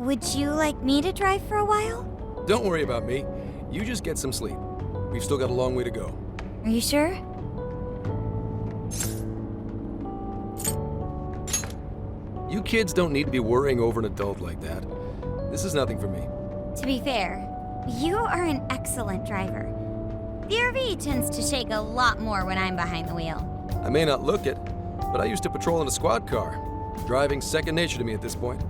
would you like me to drive for a while? Don't worry about me. You just get some sleep. We've still got a long way to go. Are you sure? You kids don't need to be worrying over an adult like that. This is nothing for me. To be fair, you are an excellent driver. The RV tends to shake a lot more when I'm behind the wheel. I may not look it, but I used to patrol in a squad car. Driving's second nature to me at this point.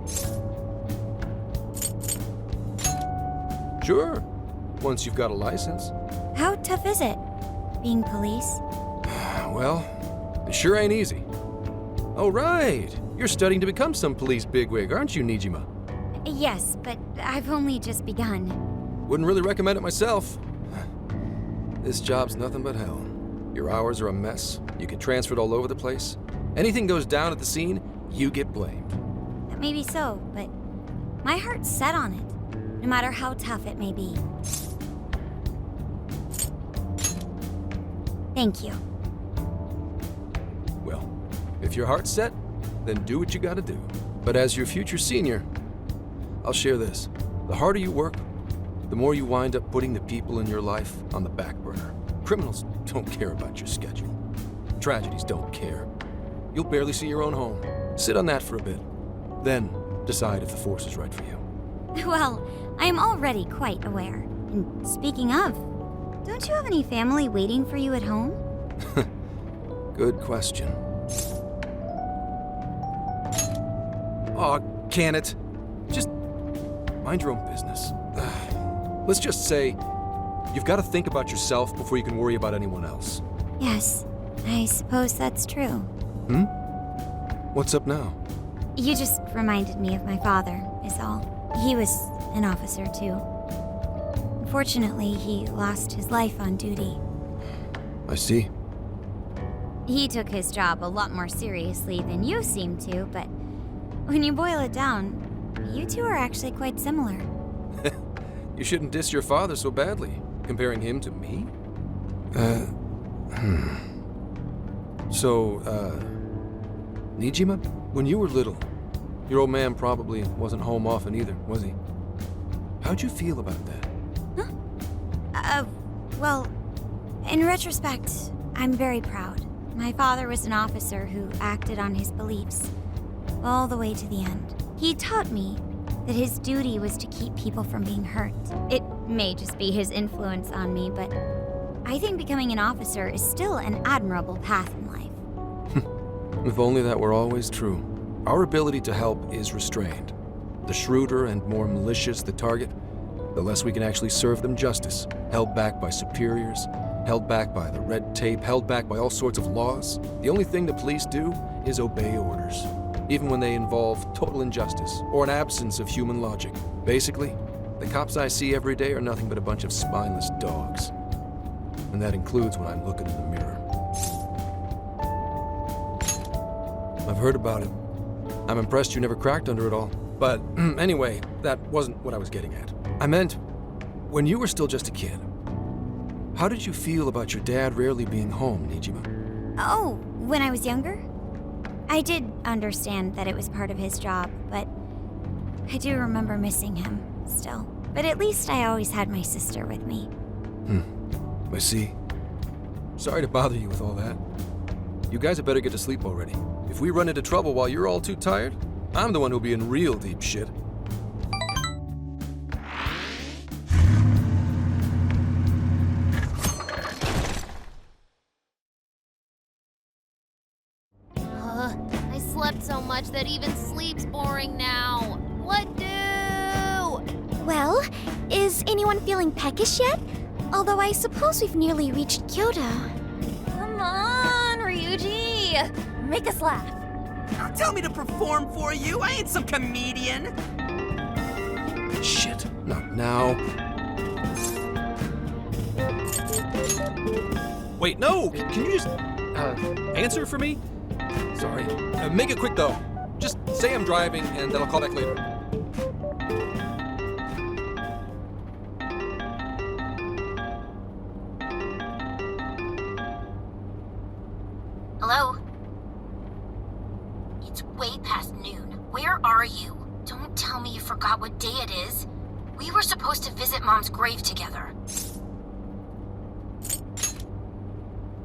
Sure, once you've got a license. How tough is it, being police? Well, it sure ain't easy. Oh, right. You're studying to become some police bigwig, aren't you, Nijima? Yes, but I've only just begun. Wouldn't really recommend it myself. This job's nothing but hell. Your hours are a mess. You get transferred all over the place. Anything goes down at the scene, you get blamed. That may be so, but my heart's set on it, no matter how tough it may be. Thank you. Well, if your heart's set, then do what you gotta do. But as your future senior, I'll share this. The harder you work, the more you wind up putting the people in your life on the back burner. Criminals don't care about your schedule. Tragedies don't care. You'll barely see your own home. Sit on that for a bit. Then decide if the force is right for you. Well, I am already quite aware. And speaking of, don't you have any family waiting for you at home? Good question. Aw, can it? Just mind your own business. Let's just say you've got to think about yourself before you can worry about anyone else. Yes, I suppose that's true. What's up now? You just reminded me of my father, is all. He was an officer, too. Unfortunately, he lost his life on duty. I see. He took his job a lot more seriously than you seem to, but when you boil it down, you two are actually quite similar. You shouldn't diss your father so badly, comparing him to me. So, Nijima, when you were little, your old man probably wasn't home often either, was he? How'd you feel about that? Well, in retrospect, I'm very proud. My father was an officer who acted on his beliefs all the way to the end. He taught me that his duty was to keep people from being hurt. It may just be his influence on me, but I think becoming an officer is still an admirable path in life. If only that were always true. Our ability to help is restrained. The shrewder and more malicious the target, the less we can actually serve them justice. Held back by superiors, held back by the red tape, held back by all sorts of laws. The only thing the police do is obey orders, even when they involve total injustice or an absence of human logic. Basically, the cops I see every day are nothing but a bunch of spineless dogs. And that includes when I'm looking in the mirror. I've heard about it. I'm impressed you never cracked under it all. But anyway, that wasn't what I was getting at. I meant, when you were still just a kid, how did you feel about your dad rarely being home, Nijima? Oh, when I was younger? I did understand that it was part of his job, but I do remember missing him still. But at least I always had my sister with me. I see. Sorry to bother you with all that. You guys had better get to sleep already. If we run into trouble while you're all too tired, I'm the one who'll be in real deep shit. I slept so much that even sleep's boring now. What do? Well, is anyone feeling peckish yet? Although I suppose we've nearly reached Kyoto. Come on, Ryuji. Make us laugh. Don't tell me to perform for you. I ain't some comedian. Shit, not now. Wait, no! Can you just, answer for me? Sorry. Make it quick, though. Just say I'm driving, and then I'll call back later. Hello? It's way past noon. Where are you? Don't tell me you forgot what day it is. We were supposed to visit Mom's grave together.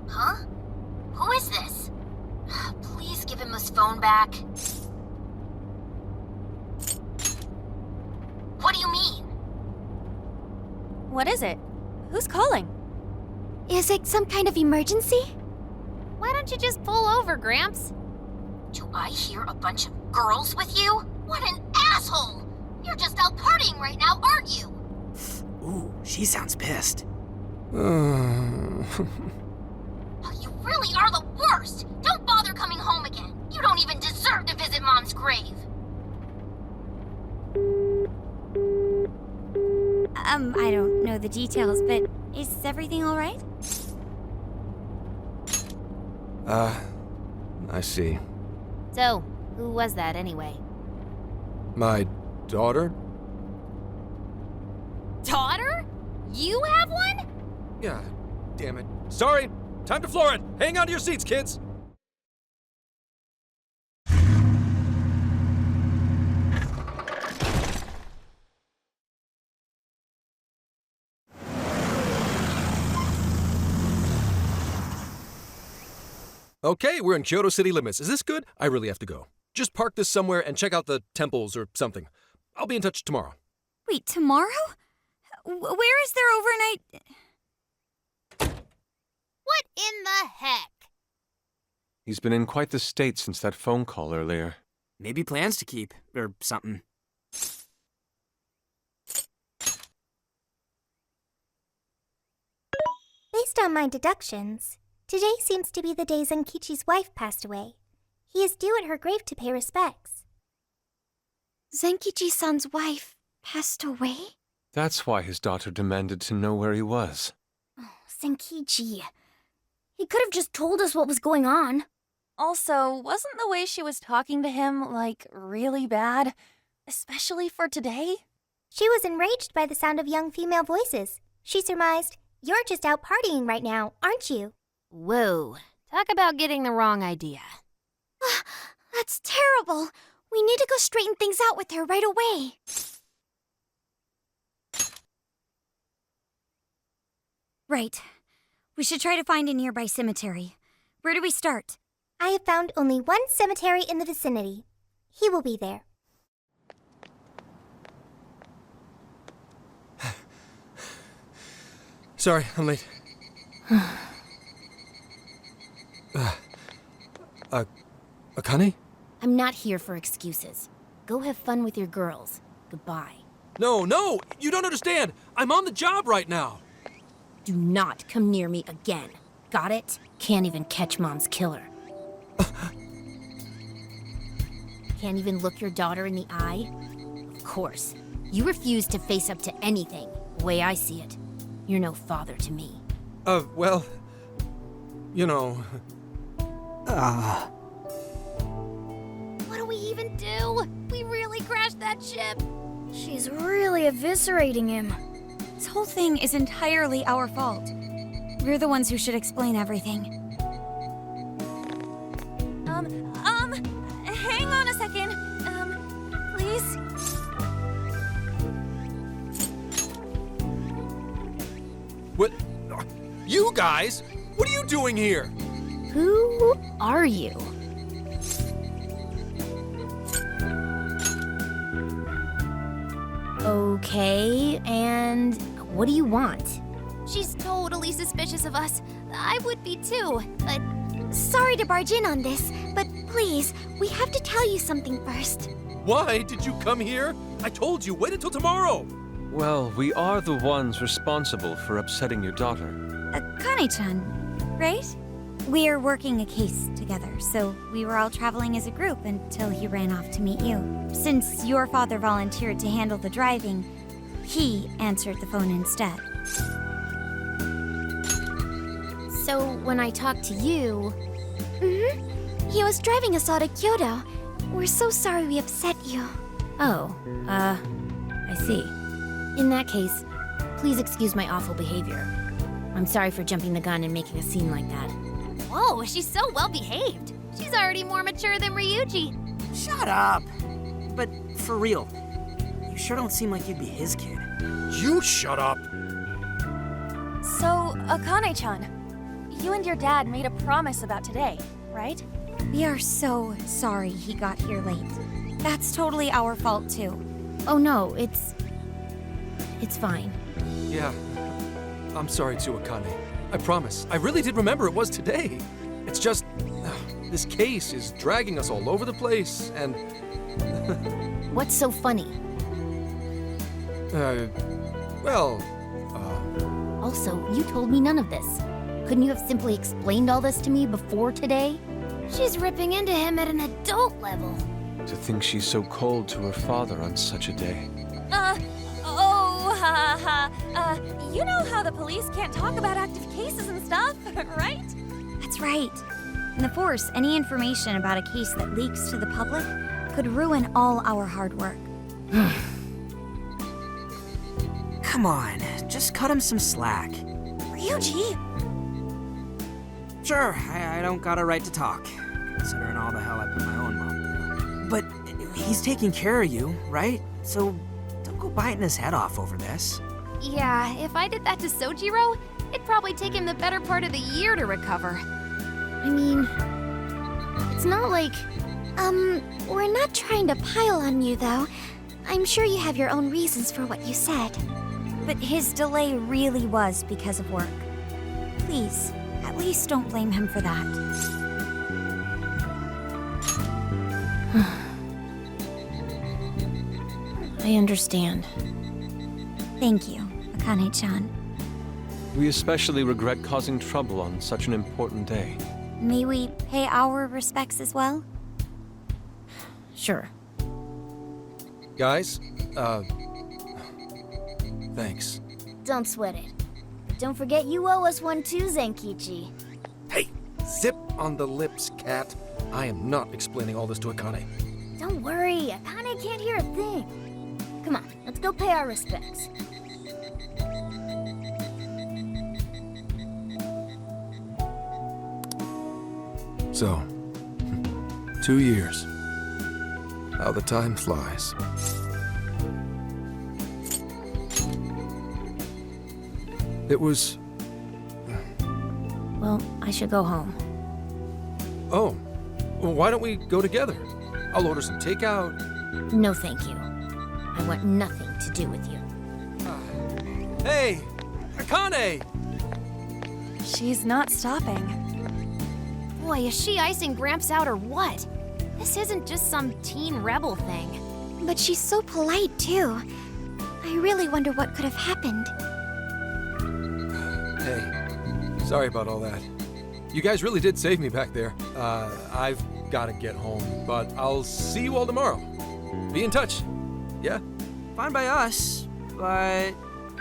Huh? Who is this? Please give him his phone back. What do you mean? What is it? Who's calling? Is it some kind of emergency? Why don't you just pull over, Gramps? Do I hear a bunch of girls with you? What an asshole! You're just out partying right now, aren't you? Ooh, she sounds pissed. You really are the worst! Don't bother coming home again. You don't even deserve to visit Mom's grave. I don't know the details, but is everything all right? I see. So, who was that anyway? My daughter? Daughter? You have one? Yeah, damn it. Sorry, time to floor it. Hang on to your seats, kids. Okay, we're in Kyoto city limits. Is this good? I really have to go. Just park this somewhere and check out the temples or something. I'll be in touch tomorrow. Wait, tomorrow? Where is their overnight? What in the heck? He's been in quite the state since that phone call earlier. Maybe plans to keep, or something. Based on my deductions, today seems to be the day Zenkichi's wife passed away. He is due at her grave to pay respects. Zenkichi-san's wife passed away? That's why his daughter demanded to know where he was. Oh, Zenkichi. He could have just told us what was going on. Also, wasn't the way she was talking to him, like, really bad? Especially for today? She was enraged by the sound of young female voices. She surmised, "You're just out partying right now, aren't you?" Whoa. Talk about getting the wrong idea. That's terrible. We need to go straighten things out with her right away. Right. We should try to find a nearby cemetery. Where do we start? I have found only one cemetery in the vicinity. He will be there. Sorry, I'm late. Akane? I'm not here for excuses. Go have fun with your girls. Goodbye. No, you don't understand. I'm on the job right now. Do not come near me again. Got it? Can't even catch Mom's killer. Can't even look your daughter in the eye? Of course. You refuse to face up to anything, the way I see it. You're no father to me. Well, you know... What do we even do? We really crashed that ship. She's really eviscerating him. This whole thing is entirely our fault. We're the ones who should explain everything. Hang on a second. Please? What? You guys? What are you doing here? Who are you? Okay, and what do you want? She's totally suspicious of us. I would be too, but... Sorry to barge in on this, but please, we have to tell you something first. Why did you come here? I told you, wait until tomorrow. Well, we are the ones responsible for upsetting your daughter. Akane-chan, right? We're working a case together, so we were all traveling as a group until he ran off to meet you. Since your father volunteered to handle the driving, he answered the phone instead. So, when I talked to you... He was driving us all to Kyoto. We're so sorry we upset you. Oh, I see. In that case, please excuse my awful behavior. I'm sorry for jumping the gun and making a scene like that. Whoa, she's so well behaved. She's already more mature than Ryuji. Shut up. But for real, You sure don't seem like you'd be his kid. You shut up! So, Akane-chan, you and your dad made a promise about today, right? We are so sorry he got here late. That's totally our fault, too. Oh no, it's fine. Yeah. I'm sorry too, Akane. I promise. I really did remember it was today. It's just... this case is dragging us all over the place, and... What's so funny? Well... Also, you told me none of this. Couldn't you have simply explained all this to me before today? She's ripping into him at an adult level. To think she's so cold to her father on such a day. You know how the police can't talk about active cases and stuff, right? That's right. In the Force, any information about a case that leaks to the public could ruin all our hard work. Come on, just cut him some slack. Ryuji! Sure, I don't got a right to talk, considering all the hell I put my own mom through. But he's taking care of you, right? So don't go biting his head off over this. Yeah, if I did that to Sojiro, it'd probably take him the better part of the year to recover. I mean, it's not like... We're not trying to pile on you, though. I'm sure you have your own reasons for what you said. But his delay really was because of work. Please, at least don't blame him for that. I understand. Thank you, Akane-chan. We especially regret causing trouble on such an important day. May we pay our respects as well? Sure. Guys, thanks. Don't sweat it. But don't forget you owe us one too, Zenkichi. Hey, zip on the lips, cat. I am not explaining all this to Akane. Don't worry, Akane can't hear a thing. Come on, let's go pay our respects. So, 2 years. How the time flies. It was... Well, I should go home. Oh, well, why don't we go together? I'll order some takeout. No, thank you. I want nothing to do with you. Hey, Akane! She's not stopping. Boy, is she icing Gramps out or what? This isn't just some teen rebel thing. But she's so polite, too. I really wonder what could have happened. Hey, sorry about all that. You guys really did save me back there. I've gotta get home, but I'll see you all tomorrow. Be in touch. Yeah? Fine by us, but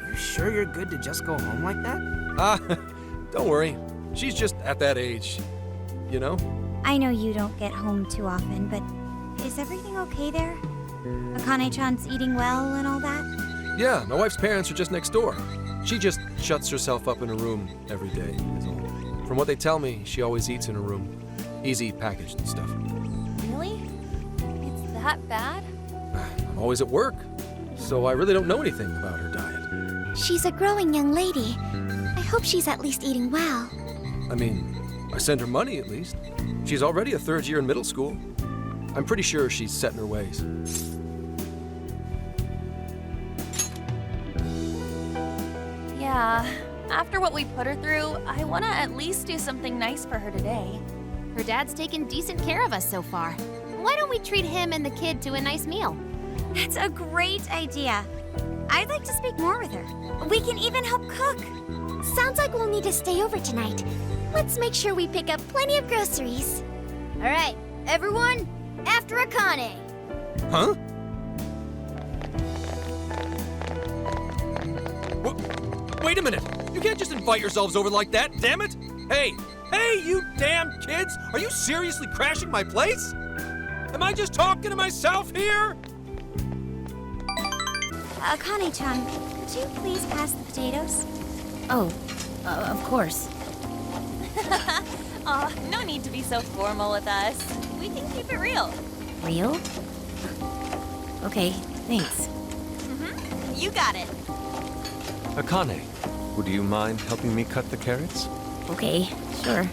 you sure you're good to just go home like that? Don't worry. She's just at that age. You know? I know you don't get home too often, but is everything okay there? Akane-chan's eating well and all that? Yeah, my wife's parents are just next door. She just shuts herself up in her room every day, is all. From what they tell me, she always eats in her room. Easy packaged and stuff. Really? It's that bad? I'm always at work, so I really don't know anything about her diet. She's a growing young lady. I hope she's at least eating well. I mean, I send her money at least. She's already a third year in middle school. I'm pretty sure she's set in her ways. Yeah. After what we put her through, I want to at least do something nice for her today. Her dad's taken decent care of us so far. Why don't we treat him and the kid to a nice meal? That's a great idea. I'd like to speak more with her. We can even help cook. Sounds like we'll need to stay over tonight. Let's make sure we pick up plenty of groceries. All right, everyone, after Akane. Huh? Wait a minute! You can't just invite yourselves over like that, damn it! Hey! Hey, you damn kids! Are you seriously crashing my place? Am I just talking to myself here? Akane-chan, could you please pass the potatoes? Oh, of course. Aw, no need to be so formal with us. We can keep it real. Real? Okay, thanks. You got it. Akane, would you mind helping me cut the carrots? Okay, sure.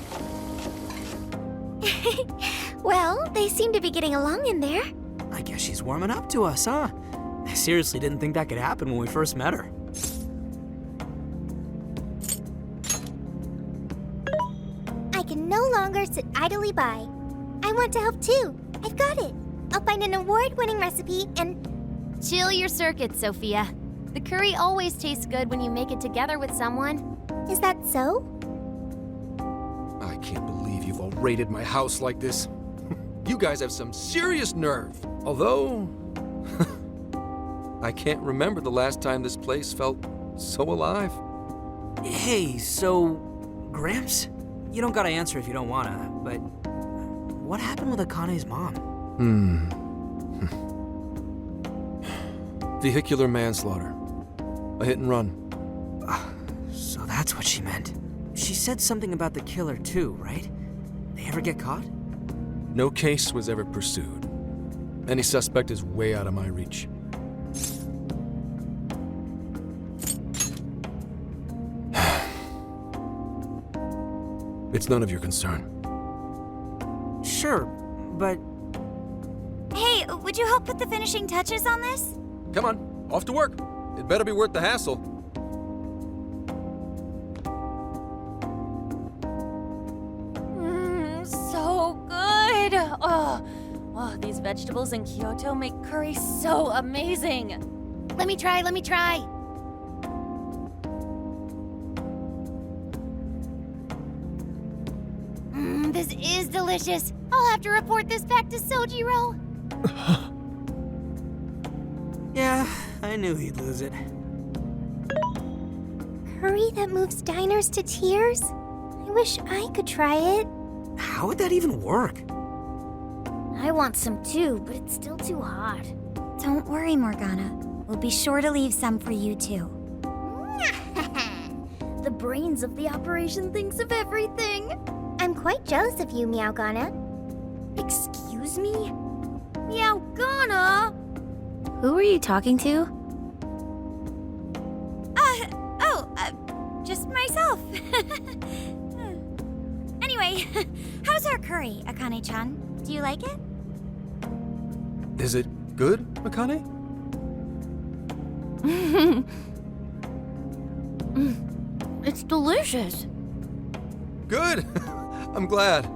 Well, they seem to be getting along in there. I guess she's warming up to us, huh? I seriously didn't think that could happen when we first met her. I can no longer sit idly by. I want to help too. I've got it. I'll find an award-winning recipe and... Chill your circuits, Sophia. The curry always tastes good when you make it together with someone. Is that so? I can't believe you've all raided my house like this. You guys have some serious nerve. Although, I can't remember the last time this place felt so alive. Hey, so... Gramps? You don't gotta answer if you don't wanna, but... What happened with Akane's mom? Vehicular manslaughter. A hit and run. So that's what she meant. She said something about the killer too, right? They ever get caught? No case was ever pursued. Any suspect is way out of my reach. It's none of your concern. Sure, but... Hey, would you help put the finishing touches on this? Come on, off to work. It better be worth the hassle. So good. Oh, these vegetables in Kyoto make curry so amazing. Let me try. This is delicious. I'll have to report this back to Sojiro. Yeah, I knew he'd lose it. Curry that moves diners to tears? I wish I could try it. How would that even work? I want some too, but it's still too hot. Don't worry, Morgana. We'll be sure to leave some for you, too. The brains of the operation thinks of everything. I'm quite jealous of you, Meowgana. Excuse me? Meowgana? Who are you talking to? Just myself. Anyway, how's our curry, Akane-chan? Do you like it? Is it good, Akane? It's delicious. Good! I'm glad.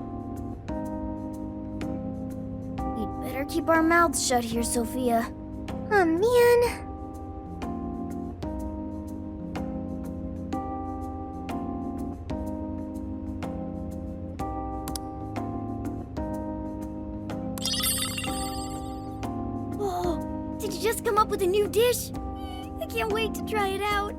We'd better keep our mouths shut here, Sophia. Oh, man. Oh, did you just come up with a new dish? I can't wait to try it out.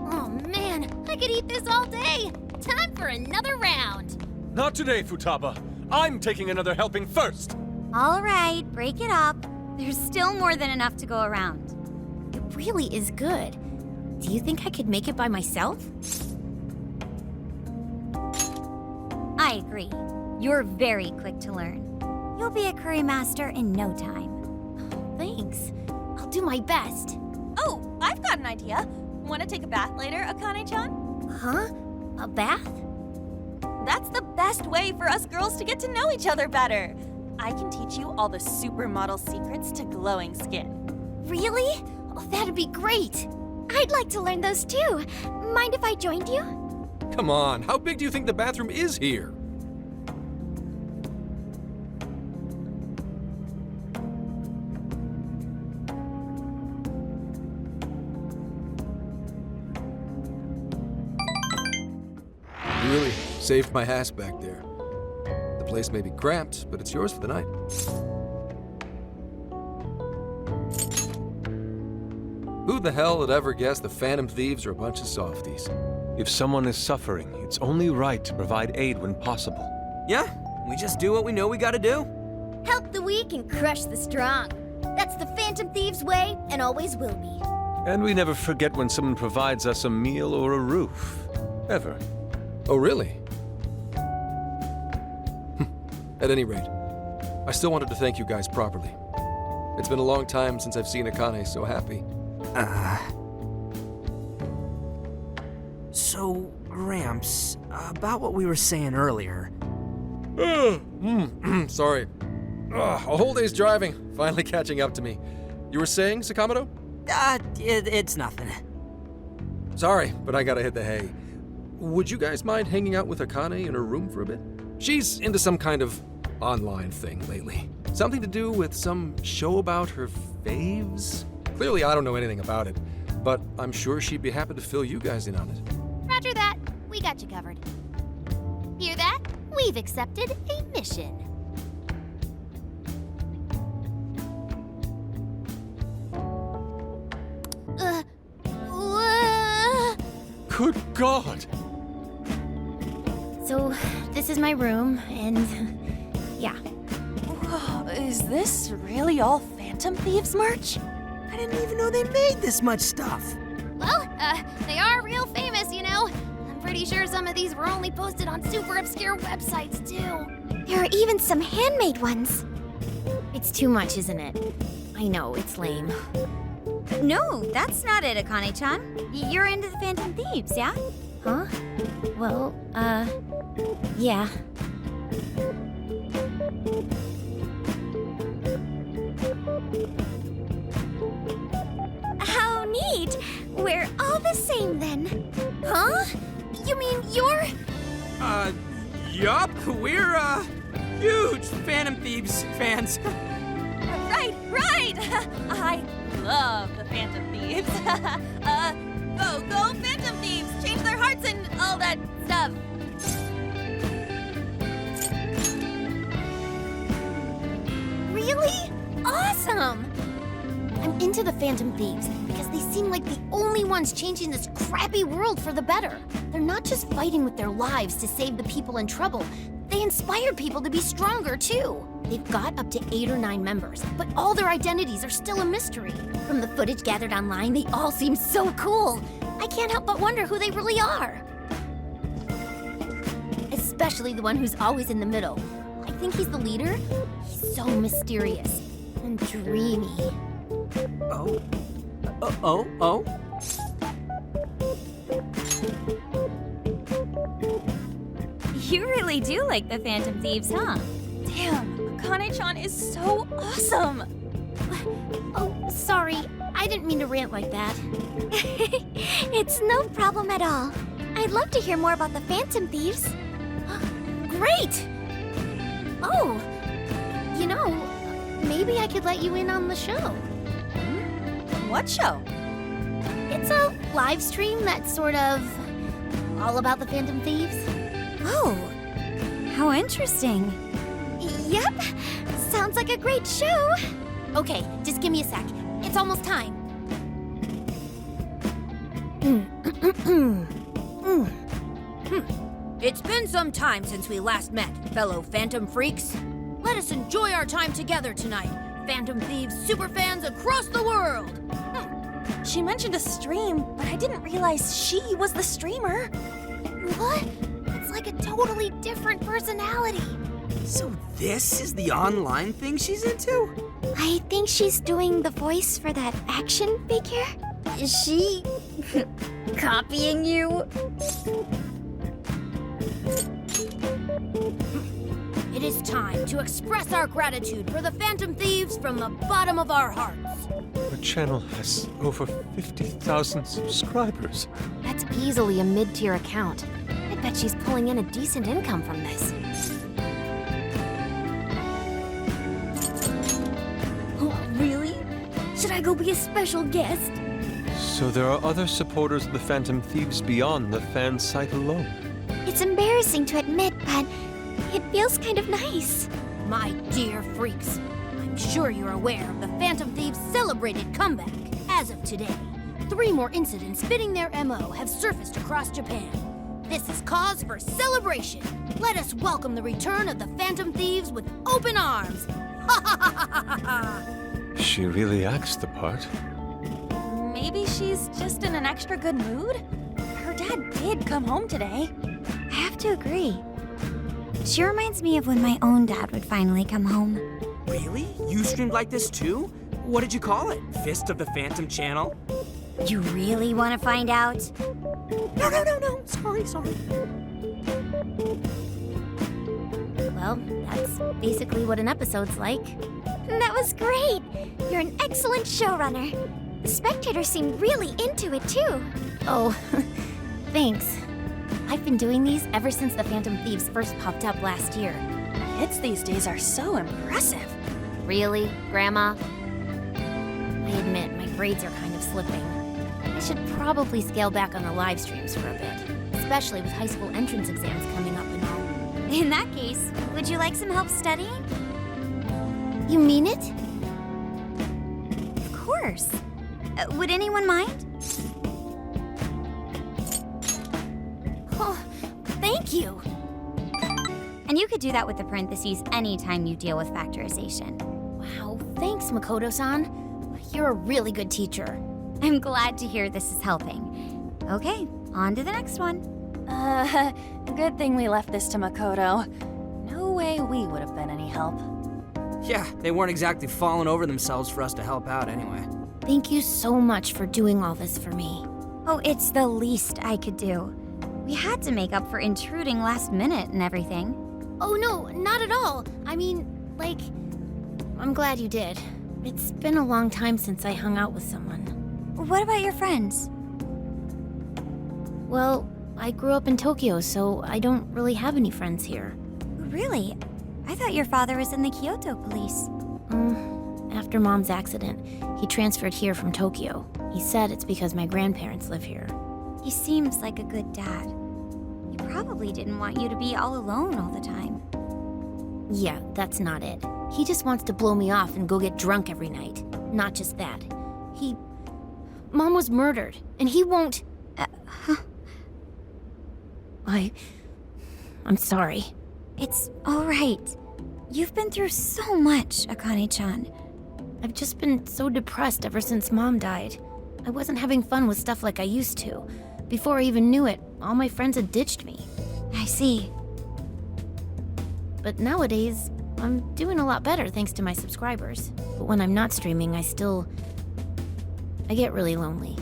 Oh man, I could eat this all day. Time for another round. Not today, Futaba. I'm taking another helping first. All right, break it up. There's still more than enough to go around. It really is good. Do you think I could make it by myself? I agree. You're very quick to learn. You'll be a curry master in no time. Thanks. I'll do my best. Oh, I've got an idea. Want to take a bath later, Akane-chan? Huh? A bath? That's the best way for us girls to get to know each other better. I can teach you all the supermodel secrets to glowing skin. Really? Oh, that'd be great. I'd like to learn those too. Mind if I joined you? Come on, how big do you think the bathroom is here? You really saved my ass back there. The place may be cramped, but it's yours for the night. Who the hell would ever guess the Phantom Thieves are a bunch of softies? If someone is suffering, it's only right to provide aid when possible. Yeah, we just do what we know we gotta do. Help the weak and crush the strong. That's the Phantom Thieves' way, and always will be. And we never forget when someone provides us a meal or a roof. Ever. Oh, really? At any rate, I still wanted to thank you guys properly. It's been a long time since I've seen Akane so happy. So, Gramps, about what we were saying earlier. Sorry. A whole day's driving, finally catching up to me. You were saying, Sakamoto? It's nothing. Sorry, but I gotta hit the hay. Would you guys mind hanging out with Akane in her room for a bit? She's into some kind of online thing lately. Something to do with some show about her faves? Clearly, I don't know anything about it, but I'm sure she'd be happy to fill you guys in on it. Roger that. We got you covered. Hear that? We've accepted a mission. Good God! So, this is my room, and yeah. Whoa, is this really all Phantom Thieves merch? I didn't even know they made this much stuff. Well, they are real famous, you know. I'm pretty sure some of these were only posted on super obscure websites, too. There are even some handmade ones. It's too much, isn't it? I know, it's lame. No, that's not it, Akane-chan. You're into the Phantom Thieves, yeah? Huh? Well, yeah. How neat! We're all the same then. Huh? You mean you're... Yup, we're, huge Phantom Thieves fans. Right! I love the Phantom Thieves. Go Phantom Thieves! Change their hearts and all that stuff. Really? Awesome! I'm into the Phantom Thieves because they seem like the only ones changing this crappy world for the better. They're not just fighting with their lives to save the people in trouble. They inspire people to be stronger, too. They've got up to 8 or 9 members, but all their identities are still a mystery. From the footage gathered online, they all seem so cool. I can't help but wonder who they really are. Especially the one who's always in the middle. I think he's the leader. He's so mysterious and dreamy. Oh. You really do like the Phantom Thieves, huh? Damn, Akane-chan is so awesome. Oh, sorry. I didn't mean to rant like that. It's no problem at all. I'd love to hear more about the Phantom Thieves. Great! Oh, you know, maybe I could let you in on the show. What show? It's a live stream that's sort of all about the Phantom Thieves. Oh, how interesting. Yep, sounds like a great show. Okay, just give me a sec. It's almost time. It's been some time since we last met, fellow Phantom Freaks. Let us enjoy our time together tonight, Phantom Thieves superfans across the world. She mentioned a stream, but I didn't realize she was the streamer. What? It's like a totally different personality. So this is the online thing she's into? I think she's doing the voice for that action figure. Is she copying you? It is time to express our gratitude for the Phantom Thieves from the bottom of our hearts. Her channel has over 50,000 subscribers. That's easily a mid-tier account. I bet she's pulling in a decent income from this. Oh, really? Should I go be a special guest? So there are other supporters of the Phantom Thieves beyond the fan site alone. It's embarrassing to admit, but it feels kind of nice. My dear freaks, I'm sure you're aware of the Phantom Thieves' celebrated comeback. As of today, 3 more incidents fitting their MO have surfaced across Japan. This is cause for celebration. Let us welcome the return of the Phantom Thieves with open arms. Ha ha ha ha ha ha! She really acts the part. Maybe she's just in an extra good mood? Her dad did come home today. I have to agree. She reminds me of when my own dad would finally come home. Really? You streamed like this too? What did you call it? Fist of the Phantom Channel? You really want to find out? No. Sorry. Well, that's basically what an episode's like. That was great! You're an excellent showrunner. The spectators seem really into it, too. Oh, thanks. I've been doing these ever since the Phantom Thieves first popped up last year. Hits these days are so impressive. Really, Grandma? I admit, my grades are kind of slipping. I should probably scale back on the live streams for a bit, especially with high school entrance exams coming up and all. In that case, would you like some help studying? You mean it? Of course. Would anyone mind? Oh, thank you! And you could do that with the parentheses anytime you deal with factorization. Wow, thanks, Makoto-san. You're a really good teacher. I'm glad to hear this is helping. Okay, on to the next one. Good thing we left this to Makoto. No way we would have been any help. Yeah, they weren't exactly falling over themselves for us to help out anyway. Thank you so much for doing all this for me. Oh, it's the least I could do. We had to make up for intruding last minute and everything. Oh no, not at all. I mean, like, I'm glad you did. It's been a long time since I hung out with someone. What about your friends? Well, I grew up in Tokyo, so I don't really have any friends here. Really? I thought your father was in the Kyoto police. After Mom's accident, he transferred here from Tokyo. He said it's because my grandparents live here. He seems like a good dad. He probably didn't want you to be all alone all the time. Yeah, that's not it. He just wants to blow me off and go get drunk every night. Not just that. Mom was murdered, and he won't... I'm sorry. It's all right. You've been through so much, Akane-chan. I've just been so depressed ever since Mom died. I wasn't having fun with stuff like I used to. Before I even knew it, all my friends had ditched me. I see. But nowadays, I'm doing a lot better thanks to my subscribers. But when I'm not streaming, I get really lonely.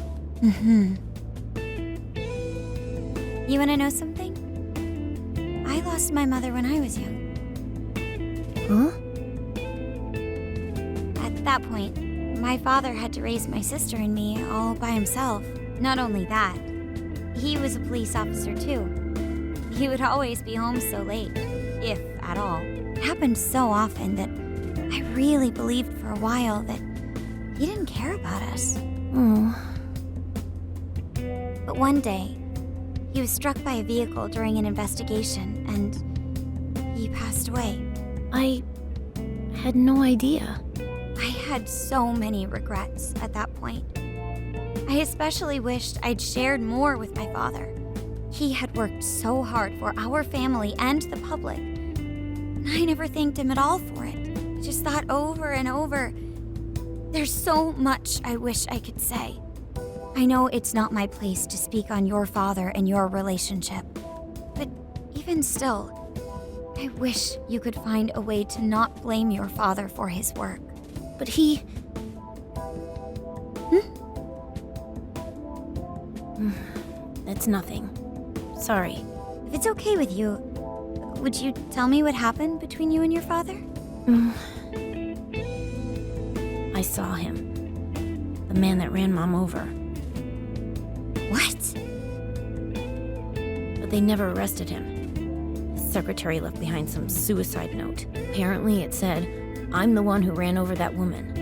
You want to know something? I lost my mother when I was young. Huh? At that point, my father had to raise my sister and me all by himself. Not only that, he was a police officer too. He would always be home so late, if at all. It happened so often that I really believed for a while that he didn't care about us. Oh. But one day, he was struck by a vehicle during an investigation, and he passed away. I had no idea. I had so many regrets at that point. I especially wished I'd shared more with my father. He had worked so hard for our family and the public, and I never thanked him at all for it. I just thought over and over, there's so much I wish I could say. I know it's not my place to speak on your father and your relationship, but even still, I wish you could find a way to not blame your father for his work. But he... That's nothing. Sorry. If it's okay with you, would you tell me what happened between you and your father? I saw him. The man that ran Mom over. What? But they never arrested him. His secretary left behind some suicide note. Apparently it said, "I'm the one who ran over that woman."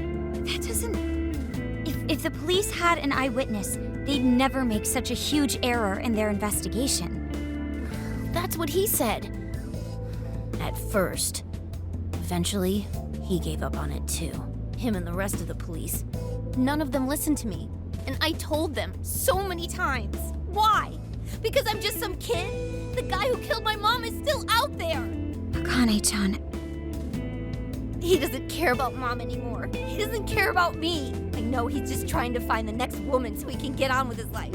That doesn't... If the police had an eyewitness, they'd never make such a huge error in their investigation. That's what he said. At first. Eventually, he gave up on it too. Him and the rest of the police. None of them listened to me. And I told them so many times. Why? Because I'm just some kid? The guy who killed my mom is still out there! Akane-chan... He doesn't care about Mom anymore. He doesn't care about me. I know he's just trying to find the next woman so he can get on with his life.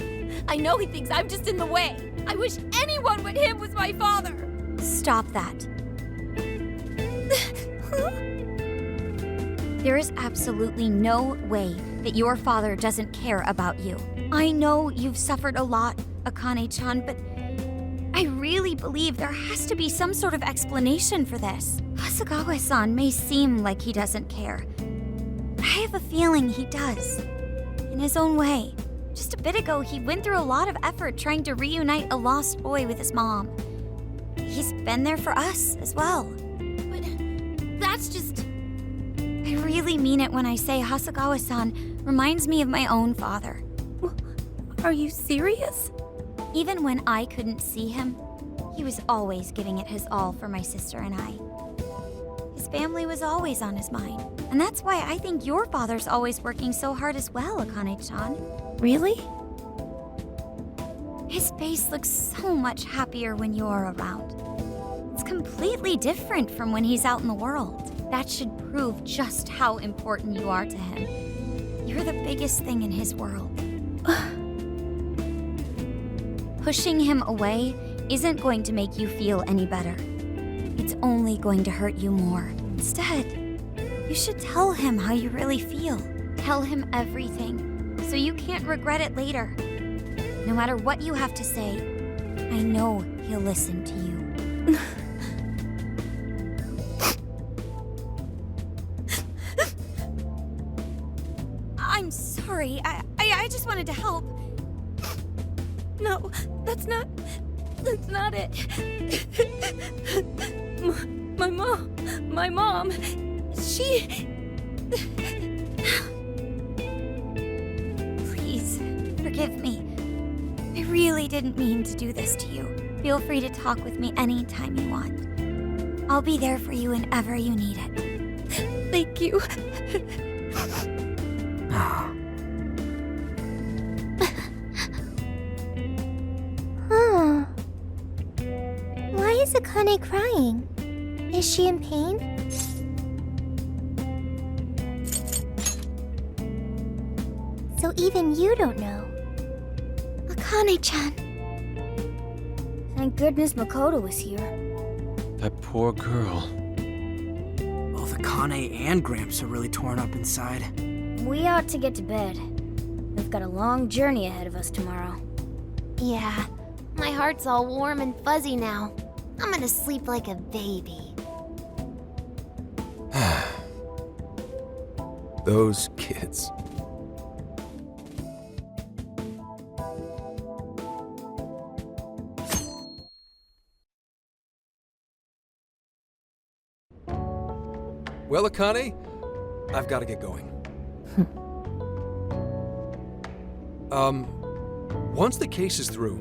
I know he thinks I'm just in the way. I wish anyone but him was my father. Stop that. There is absolutely no way that your father doesn't care about you. I know you've suffered a lot, Akane-chan, but I really believe there has to be some sort of explanation for this. Hasegawa-san may seem like he doesn't care, but I have a feeling he does. In his own way. Just a bit ago, he went through a lot of effort trying to reunite a lost boy with his mom. He's been there for us as well. But that's just... I really mean it when I say Hasegawa-san reminds me of my own father. Are you serious? Even when I couldn't see him, he was always giving it his all for my sister and I. His family was always on his mind. And that's why I think your father's always working so hard as well, Akane-chan. Really? His face looks so much happier when you're around. It's completely different from when he's out in the world. That should prove just how important you are to him. You're the biggest thing in his world. Pushing him away isn't going to make you feel any better. It's only going to hurt you more. Instead, you should tell him how you really feel. Tell him everything, so you can't regret it later. No matter what you have to say, I know he'll listen to you. I'm sorry. I just wanted to help. No, that's not it. My mom, she... Please, forgive me. I really didn't mean to do this to you. Feel free to talk with me anytime you want. I'll be there for you whenever you need it. Thank you. Huh. Why is Akane crying? Is she in pain? So even you don't know. Akane-chan. Thank goodness Makoto was here. That poor girl. Both Akane and Gramps are really torn up inside. We ought to get to bed. We've got a long journey ahead of us tomorrow. Yeah, my heart's all warm and fuzzy now. I'm gonna sleep like a baby. Those kids. Well, Akane, I've got to get going. Once the case is through,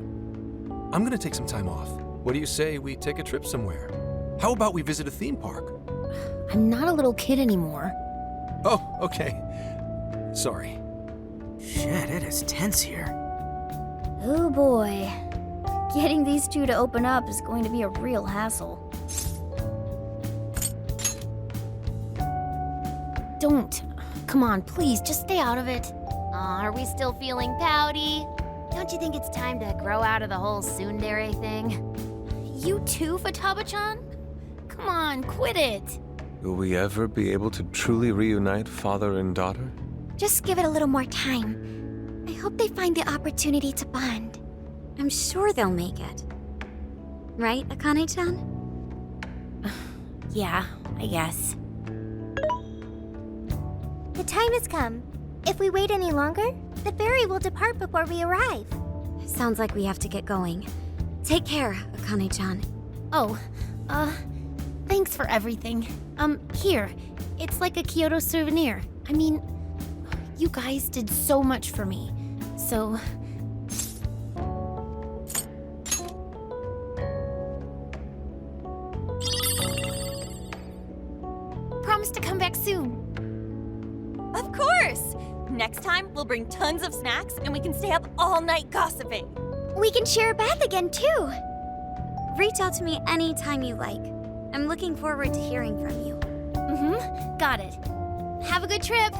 I'm gonna take some time off. What do you say we take a trip somewhere? How about we visit a theme park? I'm not a little kid anymore. Oh, okay. Sorry. Shit, it is tense here. Oh boy. Getting these two to open up is going to be a real hassle. Don't. Come on, please, just stay out of it. Aw, are we still feeling pouty? Don't you think it's time to grow out of the whole tsundere thing? You too, Futaba-chan? Come on, quit it. Will we ever be able to truly reunite father and daughter? Just give it a little more time. I hope they find the opportunity to bond. I'm sure they'll make it. Right, Akane-chan? Yeah, I guess. The time has come. If we wait any longer, the ferry will depart before we arrive. Sounds like we have to get going. Take care, Akane-chan. Oh, thanks for everything. Here. It's like a Kyoto souvenir. I mean, you guys did so much for me. So... Promise to come back soon. Of course! Next time, we'll bring tons of snacks and we can stay up all night gossiping. We can share a bath again, too. Reach out to me anytime you like. I'm looking forward to hearing from you. Mm-hmm. Got it. Have a good trip.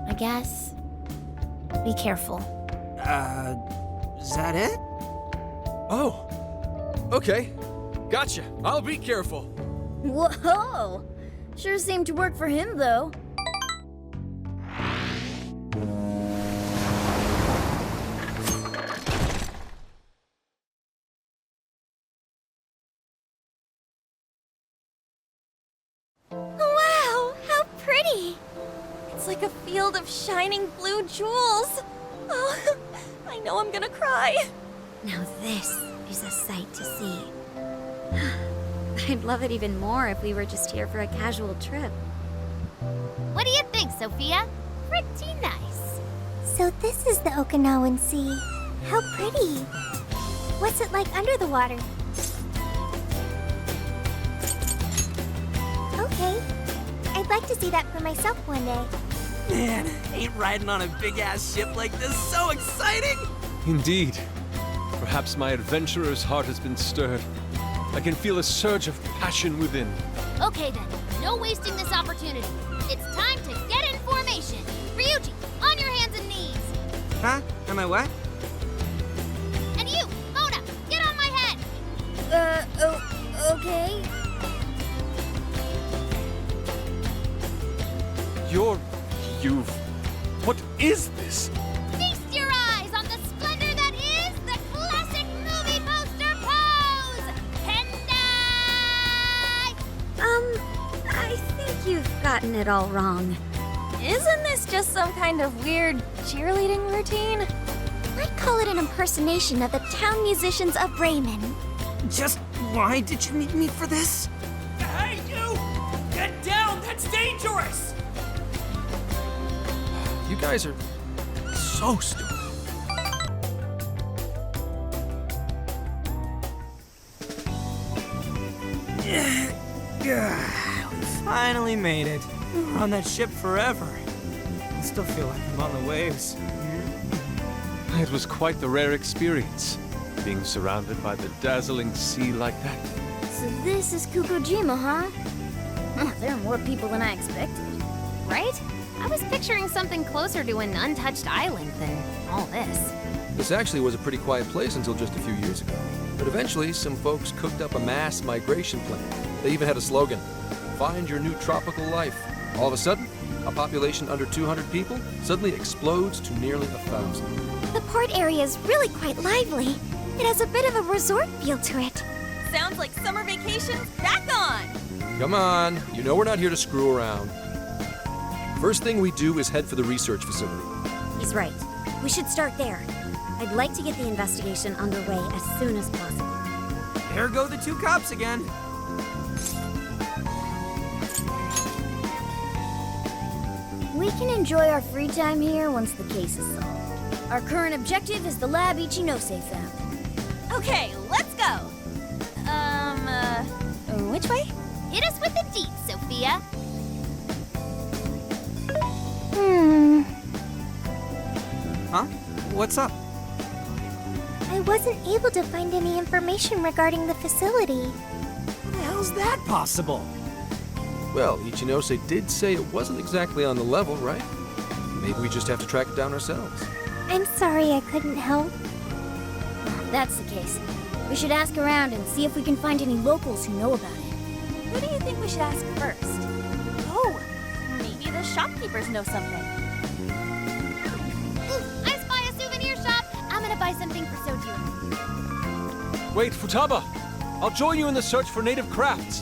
I guess. Be careful. Is that it? Oh, Okay, gotcha. I'll be careful. Whoa! Sure seemed to work for him, though. Wow, how pretty! It's like a field of shining blue jewels. Oh, I know I'm gonna cry. Now this is a sight to see. I'd love it even more if we were just here for a casual trip. What do you think, Sophia? Pretty nice. So this is the Okinawan Sea. How pretty. What's it like under the water? Okay. I'd like to see that for myself one day. Man, ain't riding on a big-ass ship like this so exciting? Indeed. Perhaps my adventurer's heart has been stirred. I can feel a surge of passion within. Okay then, no wasting this opportunity. It's time to get in formation. Ryuji, on your hands and knees. Huh? Am I what? And you, Mona, get on my head. Okay. What is this? Feast your eyes on the splendor that is the classic movie poster pose! Hendai! I think you've gotten it all wrong. Isn't this just some kind of weird cheerleading routine? I'd call it an impersonation of the town musicians of Raymond. Just why did you need me for this? Hey, you! Get down! That's dangerous! You guys are so stupid. We finally made it. We're on that ship forever. I still feel like I'm on the waves. It was quite the rare experience, being surrounded by the dazzling sea like that. So this is Kukujima, huh? Oh, there are more people than I expected. Right? I was picturing something closer to an untouched island than all this. This actually was a pretty quiet place until just a few years ago. But eventually, some folks cooked up a mass migration plan. They even had a slogan, "Find your new tropical life." All of a sudden, a population under 200 people suddenly explodes to nearly 1,000. The port area is really quite lively. It has a bit of a resort feel to it. Sounds like summer vacation's back on. Come on, you know we're not here to screw around. First thing we do is head for the research facility. He's right. We should start there. I'd like to get the investigation underway as soon as possible. There go the two cops again. We can enjoy our free time here once the case is solved. Our current objective is the lab Ichinose found. Okay, let's go. Which way? Hit us with the deets, Sophia. Huh? What's up? I wasn't able to find any information regarding the facility. How the hell's that possible? Well, Ichinose did say it wasn't exactly on the level, right? Maybe we just have to track it down ourselves. I'm sorry I couldn't help. If that's the case, we should ask around and see if we can find any locals who know about it. Who do you think we should ask first? Oh, maybe the shopkeepers know something. Ooh, I spy a souvenir shop. I'm gonna buy something for Soju. Wait, Futaba! I'll join you in the search for native crafts.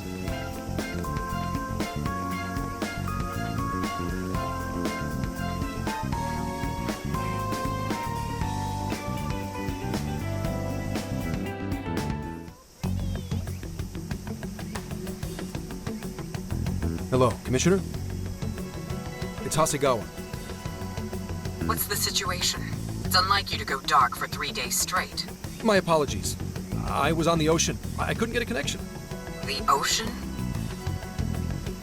Hello, Commissioner? It's Hasegawa. What's the situation? It's unlike you to go dark for 3 days straight. My apologies. I was on the ocean. I couldn't get a connection. The ocean?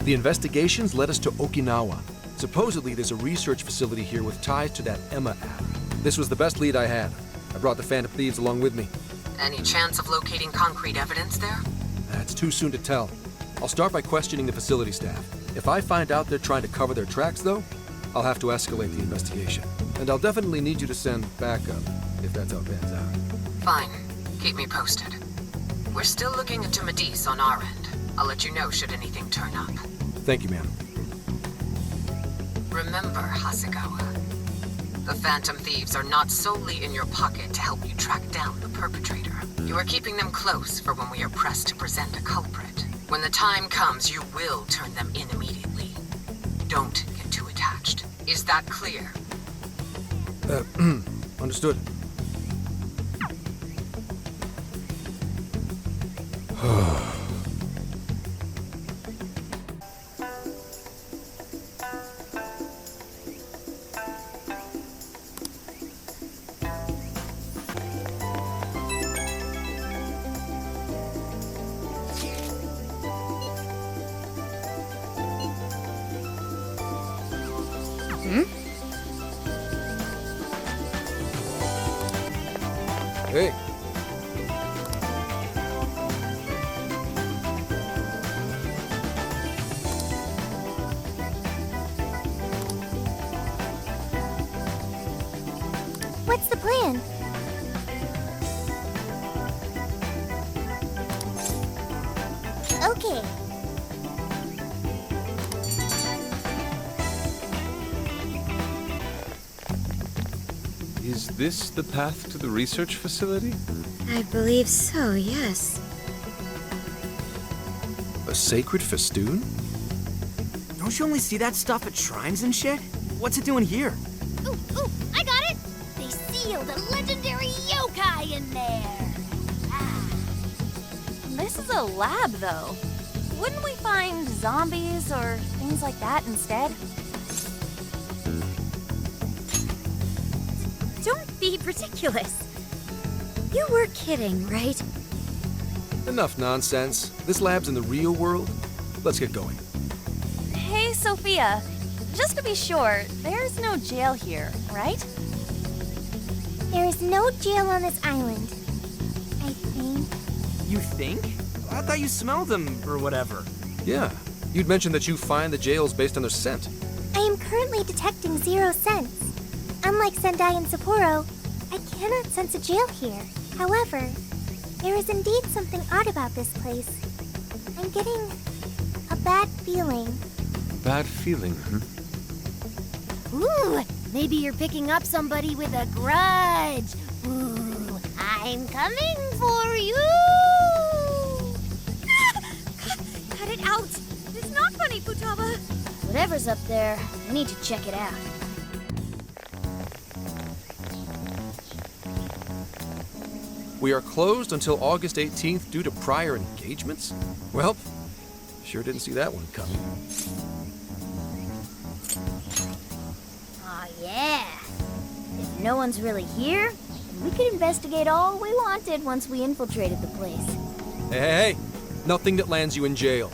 The investigations led us to Okinawa. Supposedly, there's a research facility here with ties to that Emma app. This was the best lead I had. I brought the Phantom Thieves along with me. Any chance of locating concrete evidence there? It's too soon to tell. I'll start by questioning the facility staff. If I find out they're trying to cover their tracks, though, I'll have to escalate the investigation. And I'll definitely need you to send backup, if that's how it pans out. Fine. Keep me posted. We're still looking into Medis on our end. I'll let you know should anything turn up. Thank you, ma'am. Remember, Hasegawa, the Phantom Thieves are not solely in your pocket to help you track down the perpetrator. You are keeping them close for when we are pressed to present a culprit. When the time comes, you will turn them in immediately. Don't get too attached. Is that clear? Understood. Hey. What's the plan? Okay. Is this the path to the research facility? I believe so, yes. A sacred festoon? Don't you only see that stuff at shrines and shit? What's it doing here? Ooh, I got it! They sealed a legendary yokai in there! This is a lab, though. Wouldn't we find zombies or things like that instead? Don't be ridiculous. You were kidding, right? Enough nonsense. This lab's in the real world. Let's get going. Hey, Sophia. Just to be sure, there's no jail here, right? There is no jail on this island. I think. You think? I thought you smelled them, or whatever. Yeah. You'd mentioned that you find the jails based on their scent. I am currently detecting 0 scents. Unlike Sendai and Sapporo, I cannot sense a jail here. However, there is indeed something odd about this place. I'm getting a bad feeling. Bad feeling, huh? Ooh, maybe you're picking up somebody with a grudge. Ooh, I'm coming for you! Cut it out! It's not funny, Futaba! Whatever's up there, I need to check it out. We are closed until August 18th due to prior engagements? Well, sure didn't see that one coming. Aw, yeah. If no one's really here, then we could investigate all we wanted once we infiltrated the place. Hey, nothing that lands you in jail.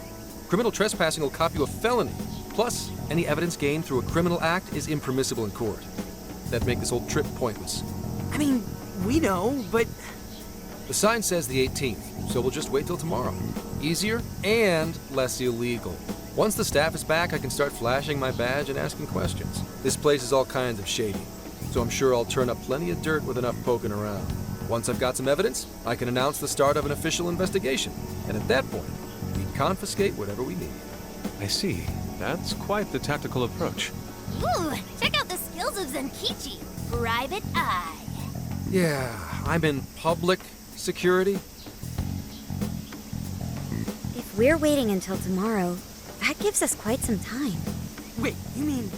Criminal trespassing will cop you a felony. Plus, any evidence gained through a criminal act is impermissible in court. That'd make this whole trip pointless. I mean, we know, but... The sign says the 18th, so we'll just wait till tomorrow. Easier and less illegal. Once the staff is back, I can start flashing my badge and asking questions. This place is all kinds of shady, so I'm sure I'll turn up plenty of dirt with enough poking around. Once I've got some evidence, I can announce the start of an official investigation. And at that point, we confiscate whatever we need. I see. That's quite the tactical approach. Ooh, check out the skills of Zenkichi. Private Eye. Yeah, I'm in public security. If we're waiting until tomorrow, that gives us quite some time. Wait, you mean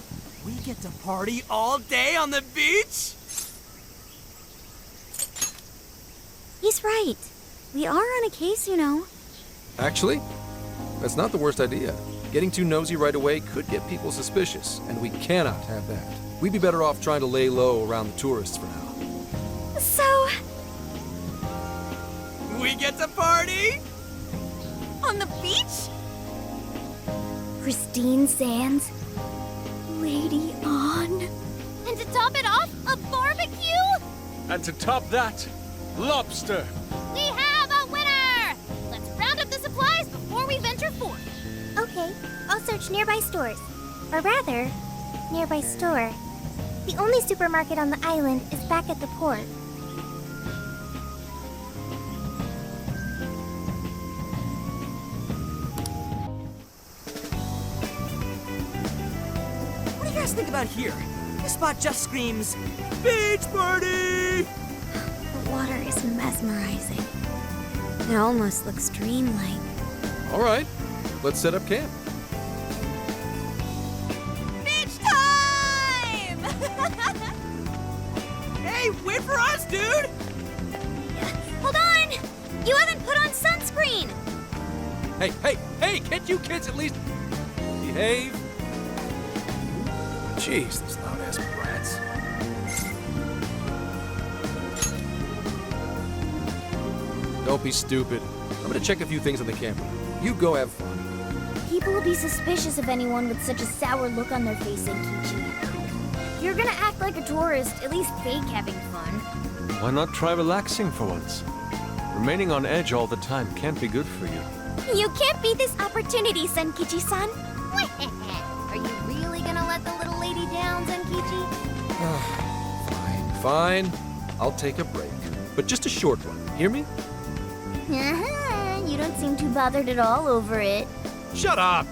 we get to party all day on the beach? He's right. We are on a case, you know. Actually, that's not the worst idea. Getting too nosy right away could get people suspicious, and we cannot have that. We'd be better off trying to lay low around the tourists for now. So, We get to party? On the beach? Pristine sands. Lady on. And to top it off, a barbecue? And to top that, lobster! We have a winner! Let's round up the supplies before we venture forth. Okay, I'll search nearby stores. Or rather, nearby store. The only supermarket on the island is back at the port. guys think about here? This spot just screams, beach party! The water is mesmerizing. It almost looks dreamlike. All right, let's set up camp. Beach time! Hey, wait for us, dude! Hold on! You haven't put on sunscreen! Hey, can't you kids at least behave? Jeez, these loud-ass brats. Don't be stupid. I'm gonna check a few things on the camera. You go have fun. People will be suspicious of anyone with such a sour look on their face, Enkichi. If you're gonna act like a tourist, at least fake having fun. Why not try relaxing for once? Remaining on edge all the time can't be good for you. You can't beat this opportunity, Senkichi-san. Are you really gonna let the little lady down, Zenkichi? Fine. I'll take a break. But just a short one. Hear me? You don't seem too bothered at all over it. Shut up!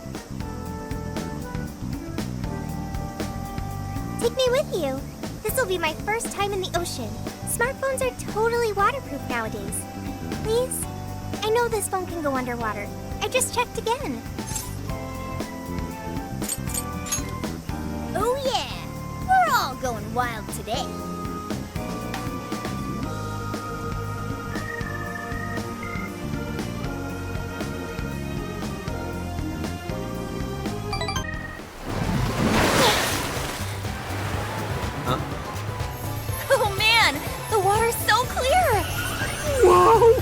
Take me with you. This will be my first time in the ocean. Smartphones are totally waterproof nowadays. Please? I know this phone can go underwater. I just checked again. Oh yeah! We're all going wild today. Oh man, the water's so clear! Whoa!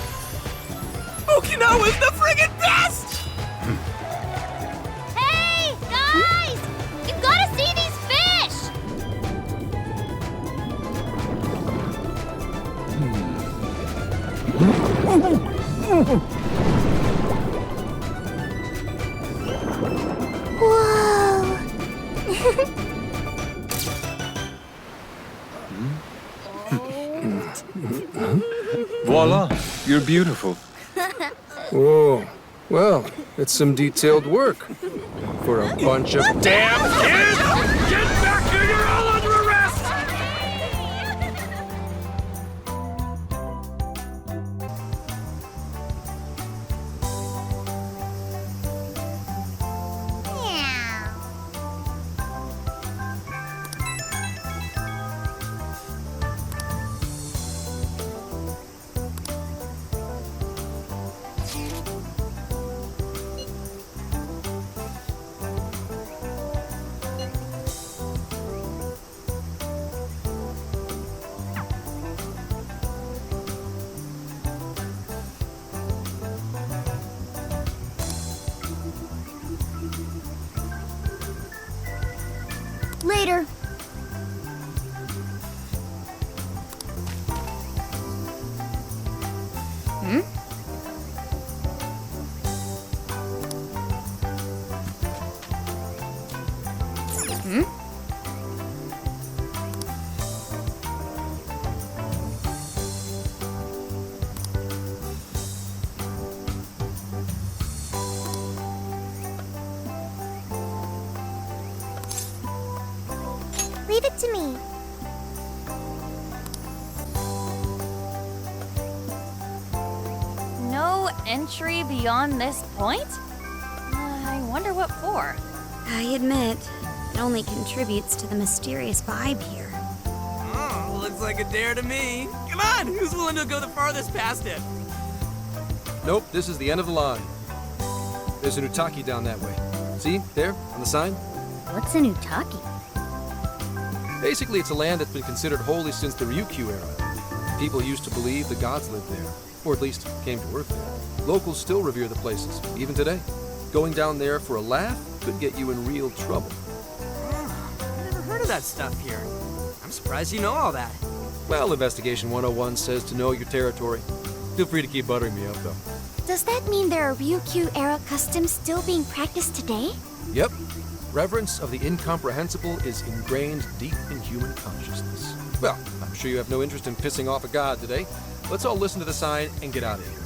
Okinawa's the friggin' best! Hey, guys! You gotta see these fish! Whoa! Voila, you're beautiful. Whoa. Well, it's some detailed work. For a bunch of damn kids! Get back here! You're all under arrest! Later. Leave it to me. No entry beyond this point? I wonder what for. I admit, it only contributes to the mysterious vibe here. Oh, looks like a dare to me. Come on, who's willing to go the farthest past it? Nope, this is the end of the line. There's an Utaki down that way. See, there, on the sign? What's an Utaki? Basically, it's a land that's been considered holy since the Ryukyu era. People used to believe the gods lived there, or at least came to Earth there. Locals still revere the places, even today. Going down there for a laugh could get you in real trouble. I never heard of that stuff here. I'm surprised you know all that. Well, Investigation 101 says to know your territory. Feel free to keep buttering me up, though. Does that mean there are Ryukyu-era customs still being practiced today? Yep. Reverence of the incomprehensible is ingrained deep in human consciousness. Well, I'm sure you have no interest in pissing off a god today. Let's all listen to the sign and get out of here.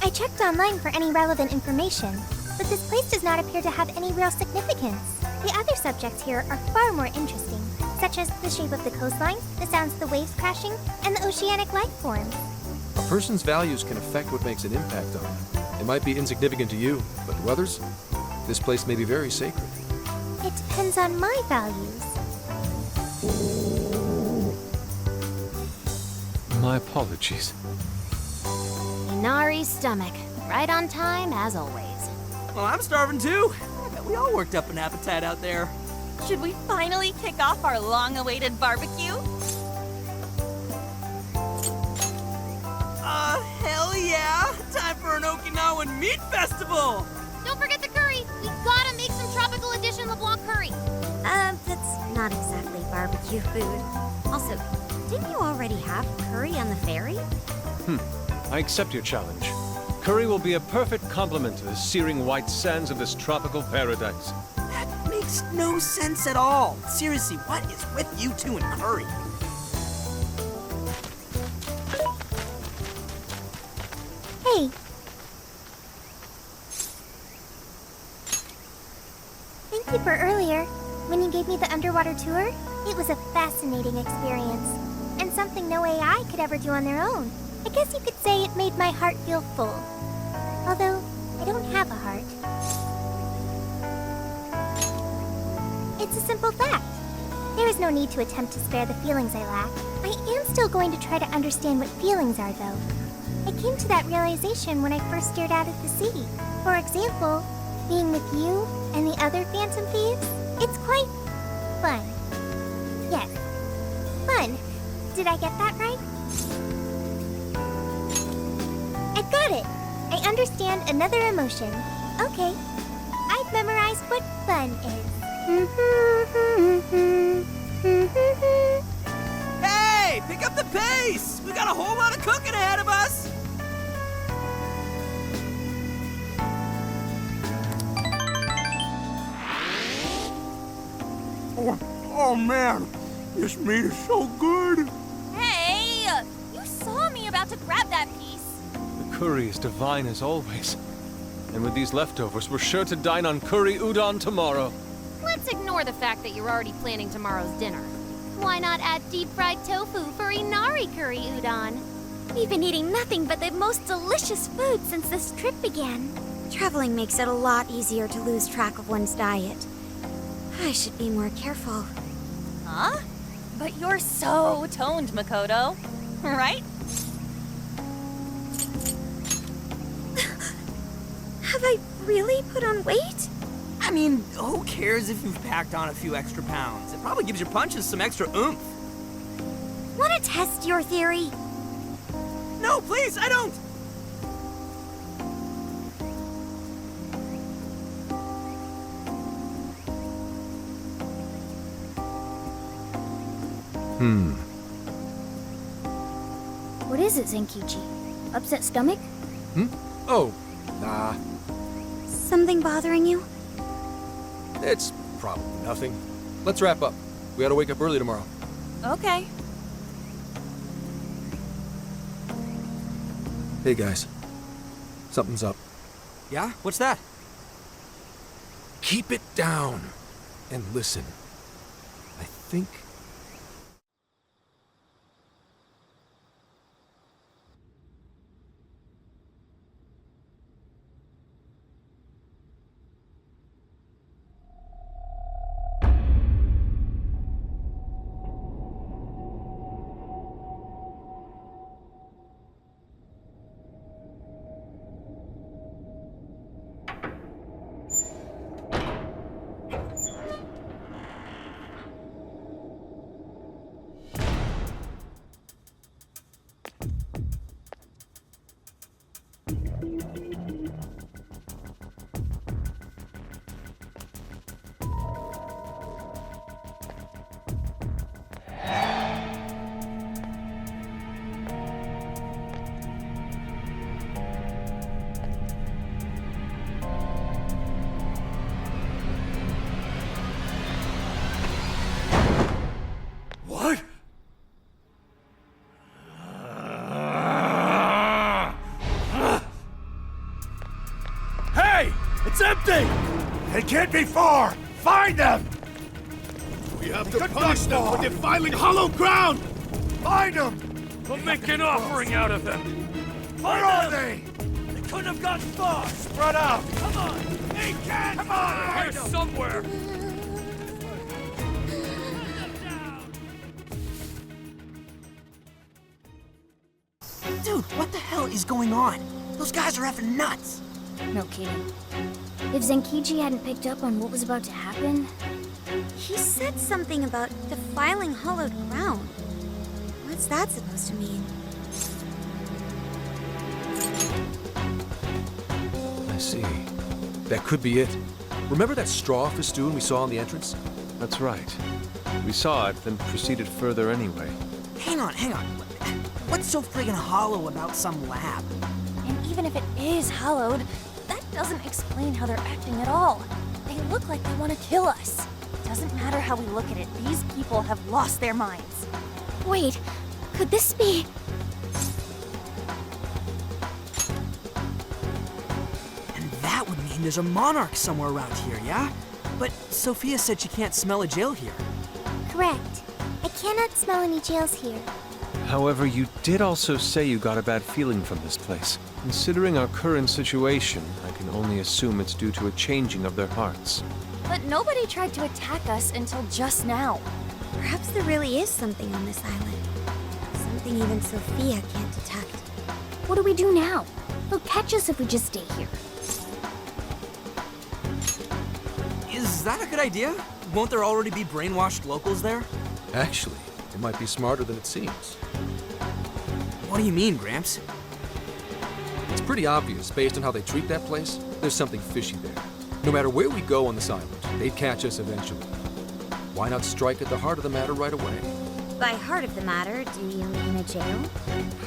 I checked online for any relevant information, but this place does not appear to have any real significance. The other subjects here are far more interesting, such as the shape of the coastline, the sounds of the waves crashing, and the oceanic life forms. A person's values can affect what makes an impact on them. It might be insignificant to you, but to others, this place may be very sacred. It depends on my values. My apologies. Inari's stomach. Right on time, as always. Well, I'm starving too. I bet we all worked up an appetite out there. Should we finally kick off our long-awaited barbecue? Hell yeah! Time for an Okinawan meat festival! Don't forget the curry. We gotta make some tropical edition LeBlanc curry. That's not exactly barbecue food. Also, didn't you already have curry on the ferry? I accept your challenge. Curry will be a perfect complement to the searing white sands of this tropical paradise. That makes no sense at all. Seriously, what is with you two and curry? Hey. Thank you for earlier. When you gave me the underwater tour, it was a fascinating experience, and something no AI could ever do on their own. I guess you could say it made my heart feel full. Although, I don't have a heart. It's a simple fact. There is no need to attempt to spare the feelings I lack. I am still going to try to understand what feelings are, though. I came to that realization when I first stared out at the sea. For example, being with you and the other Phantom Thieves, it's quite fun. Yes, fun. Did I get that right? I got it. I understand another emotion. Okay, I've memorized what fun is. Hey, pick up the pace! We got a whole lot of cooking ahead of us! Oh man, this meat is so good! Hey! You saw me about to grab that piece. The curry is divine as always. And with these leftovers, we're sure to dine on curry udon tomorrow. Let's ignore the fact that you're already planning tomorrow's dinner. Why not add deep-fried tofu for Inari curry udon? We've been eating nothing but the most delicious food since this trip began. Traveling makes it a lot easier to lose track of one's diet. I should be more careful. Huh? But you're so toned, Makoto. Right? Have I really put on weight? I mean, who cares if you've packed on a few extra pounds? It probably gives your punches some extra oomph. Want to test your theory? No, please, I don't! What is it, Zenkichi? Upset stomach? Oh, nah. Something bothering you? It's probably nothing. Let's wrap up. We gotta wake up early tomorrow. Okay. Hey guys. Something's up. Yeah? What's that? Keep it down and listen. I think... empty! It can't be far! Find them! We have to punish them for defiling hollow ground! Find them! We'll make an offering out of them! Where are they? They couldn't have gotten far! Spread out! Come on! They can't! Come on! Here somewhere! Dude, what the hell is going on? Those guys are effing nuts! No kidding. If Zenkichi hadn't picked up on what was about to happen... He said something about defiling hollowed ground. What's that supposed to mean? I see. That could be it. Remember that straw festoon we saw on the entrance? That's right. We saw it, then proceeded further anyway. Hang on. What's so friggin' hollow about some lab? And even if it is hollowed, that doesn't explain how they're acting at all. They look like they want to kill us. Doesn't matter how we look at it, these people have lost their minds. Wait, could this be... And that would mean there's a monarch somewhere around here, yeah? But Sophia said she can't smell a jail here. Correct. I cannot smell any jails here. However, you did also say you got a bad feeling from this place. Considering our current situation, I can only assume it's due to a changing of their hearts. But nobody tried to attack us until just now. Perhaps there really is something on this island. Something even Sophia can't detect. What do we do now? They'll catch us if we just stay here. Is that a good idea? Won't there already be brainwashed locals there? Actually, it might be smarter than it seems. What do you mean, Gramps? It's pretty obvious, based on how they treat that place, there's something fishy there. No matter where we go on this island, they'd catch us eventually. Why not strike at the heart of the matter right away? By heart of the matter, do you mean a jail?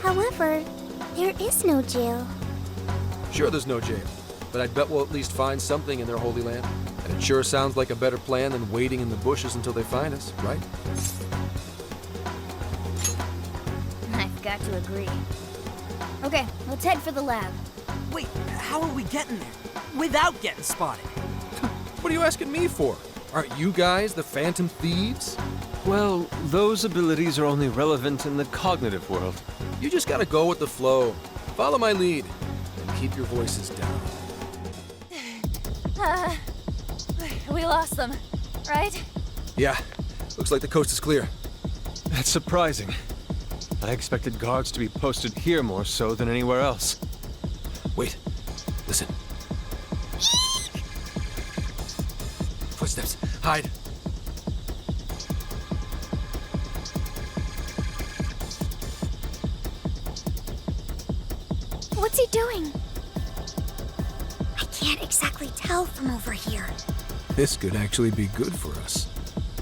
However, there is no jail. Sure there's no jail, but I'd bet we'll at least find something in their holy land. And it sure sounds like a better plan than waiting in the bushes until they find us, right? I've got to agree. Okay, let's head for the lab. Wait, how are we getting there? Without getting spotted? What are you asking me for? Aren't you guys the Phantom Thieves? Well, those abilities are only relevant in the cognitive world. You just gotta go with the flow. Follow my lead, and keep your voices down. We lost them, right? Yeah, looks like the coast is clear. That's surprising. I expected guards to be posted here more so than anywhere else. Wait, listen. Footsteps, hide. What's he doing? I can't exactly tell from over here. This could actually be good for us.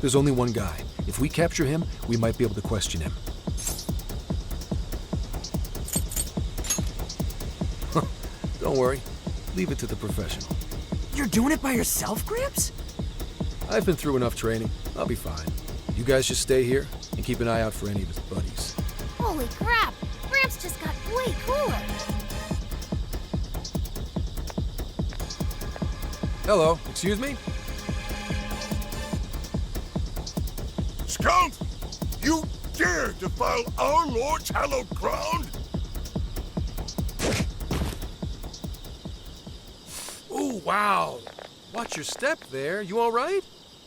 There's only one guy. If we capture him, we might be able to question him. Don't worry. Leave it to the professional. You're doing it by yourself, Gramps? I've been through enough training. I'll be fine. You guys just stay here and keep an eye out for any of his buddies. Holy crap! Gramps just got way cooler! Hello, excuse me? Scout! You dare defile our Lord's hallowed ground? Oh, wow. Watch your step there. You all right?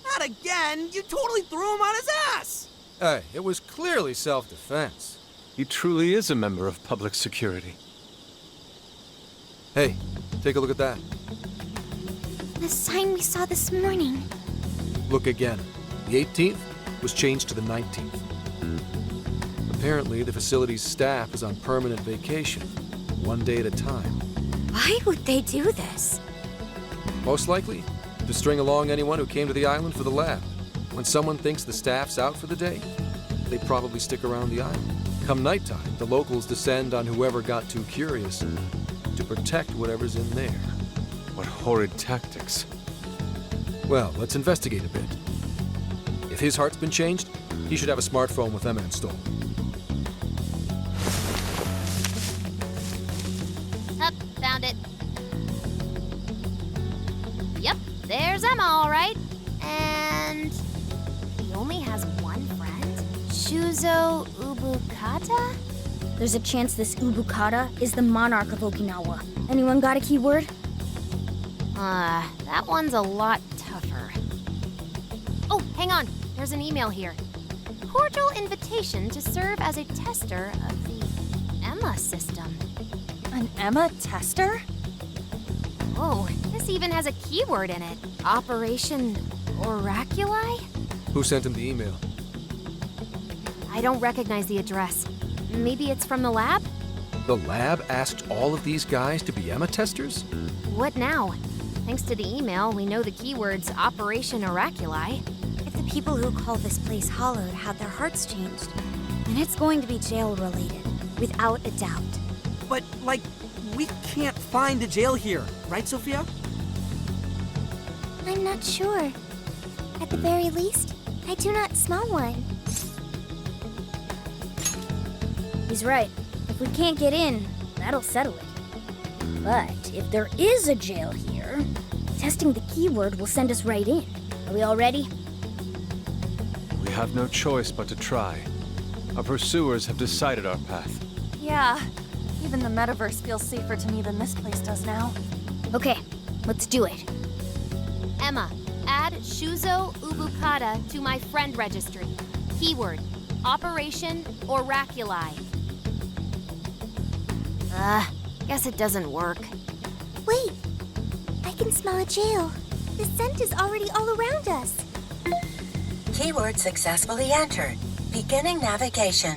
Not again! You totally threw him on his ass! Hey, it was clearly self-defense. He truly is a member of public security. Hey, take a look at that. The sign we saw this morning. Look again. The 18th was changed to the 19th. Apparently, the facility's staff is on permanent vacation, one day at a time. Why would they do this? Most likely, to string along anyone who came to the island for the lab. When someone thinks the staff's out for the day, they probably stick around the island. Come nighttime, the locals descend on whoever got too curious to protect whatever's in there. What horrid tactics. Well, let's investigate a bit. If his heart's been changed, he should have a smartphone with Emma installed. Up, found it. Shuzo Ubukata? There's a chance this Ubukata is the monarch of Okinawa. Anyone got a keyword? That one's a lot tougher. Oh, hang on. There's an email here. Cordial invitation to serve as a tester of the Emma system. An Emma tester? Oh, this even has a keyword in it. Operation Oraculi? Who sent him the email? I don't recognize the address. Maybe it's from the lab? The lab asked all of these guys to be Emma testers? What now? Thanks to the email, we know the keyword's Operation Oraculi. If the people who call this place hallowed had their hearts changed, then it's going to be jail-related, without a doubt. But, like, we can't find a jail here, right, Sophia? I'm not sure. At the very least, I do not smell one. He's right. If we can't get in, that'll settle it. But if there is a jail here, testing the keyword will send us right in. Are we all ready? We have no choice but to try. Our pursuers have decided our path. Yeah. Even the metaverse feels safer to me than this place does now. Okay, let's do it. Emma, add Shuzo Ubukata to my friend registry. Keyword, Operation Oraculi. Guess it doesn't work. Wait! I can smell a jail. The scent is already all around us. Keyword successfully entered. Beginning navigation.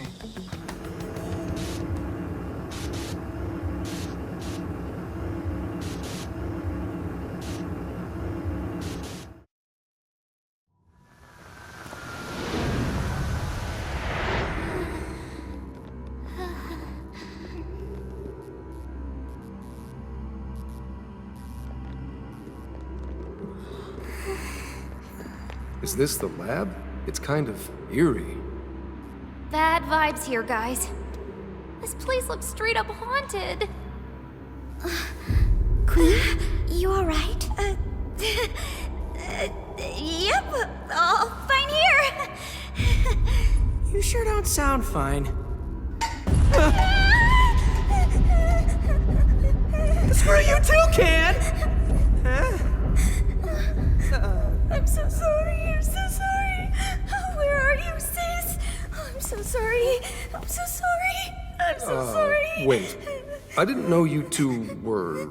Is this the lab? It's kind of eerie. Bad vibes here, guys. This place looks straight up haunted. Queen, you alright? Yep, all fine here. You sure don't sound fine. Screw you too, Can! Huh? I'm so sorry, I'm so sorry. Where are you, sis? I'm so sorry. I'm so sorry. I'm so sorry. Wait. I didn't know you two were...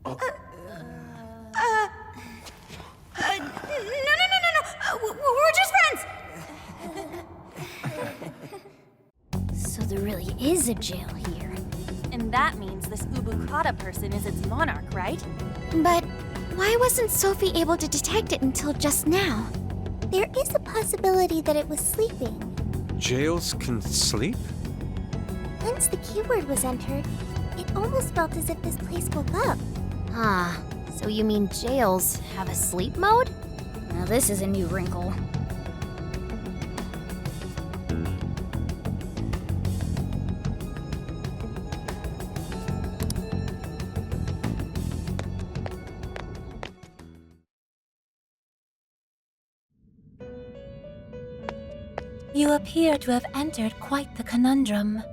No. We're just friends. So there really is a jail here. And that means this Ubukata person is its monarch, right? But why wasn't Sophie able to detect it until just now? There is a possibility that it was sleeping. Jails can sleep? Once the keyword was entered, it almost felt as if this place woke up. So you mean jails have a sleep mode? Now this is a new wrinkle. You appear to have entered quite the conundrum.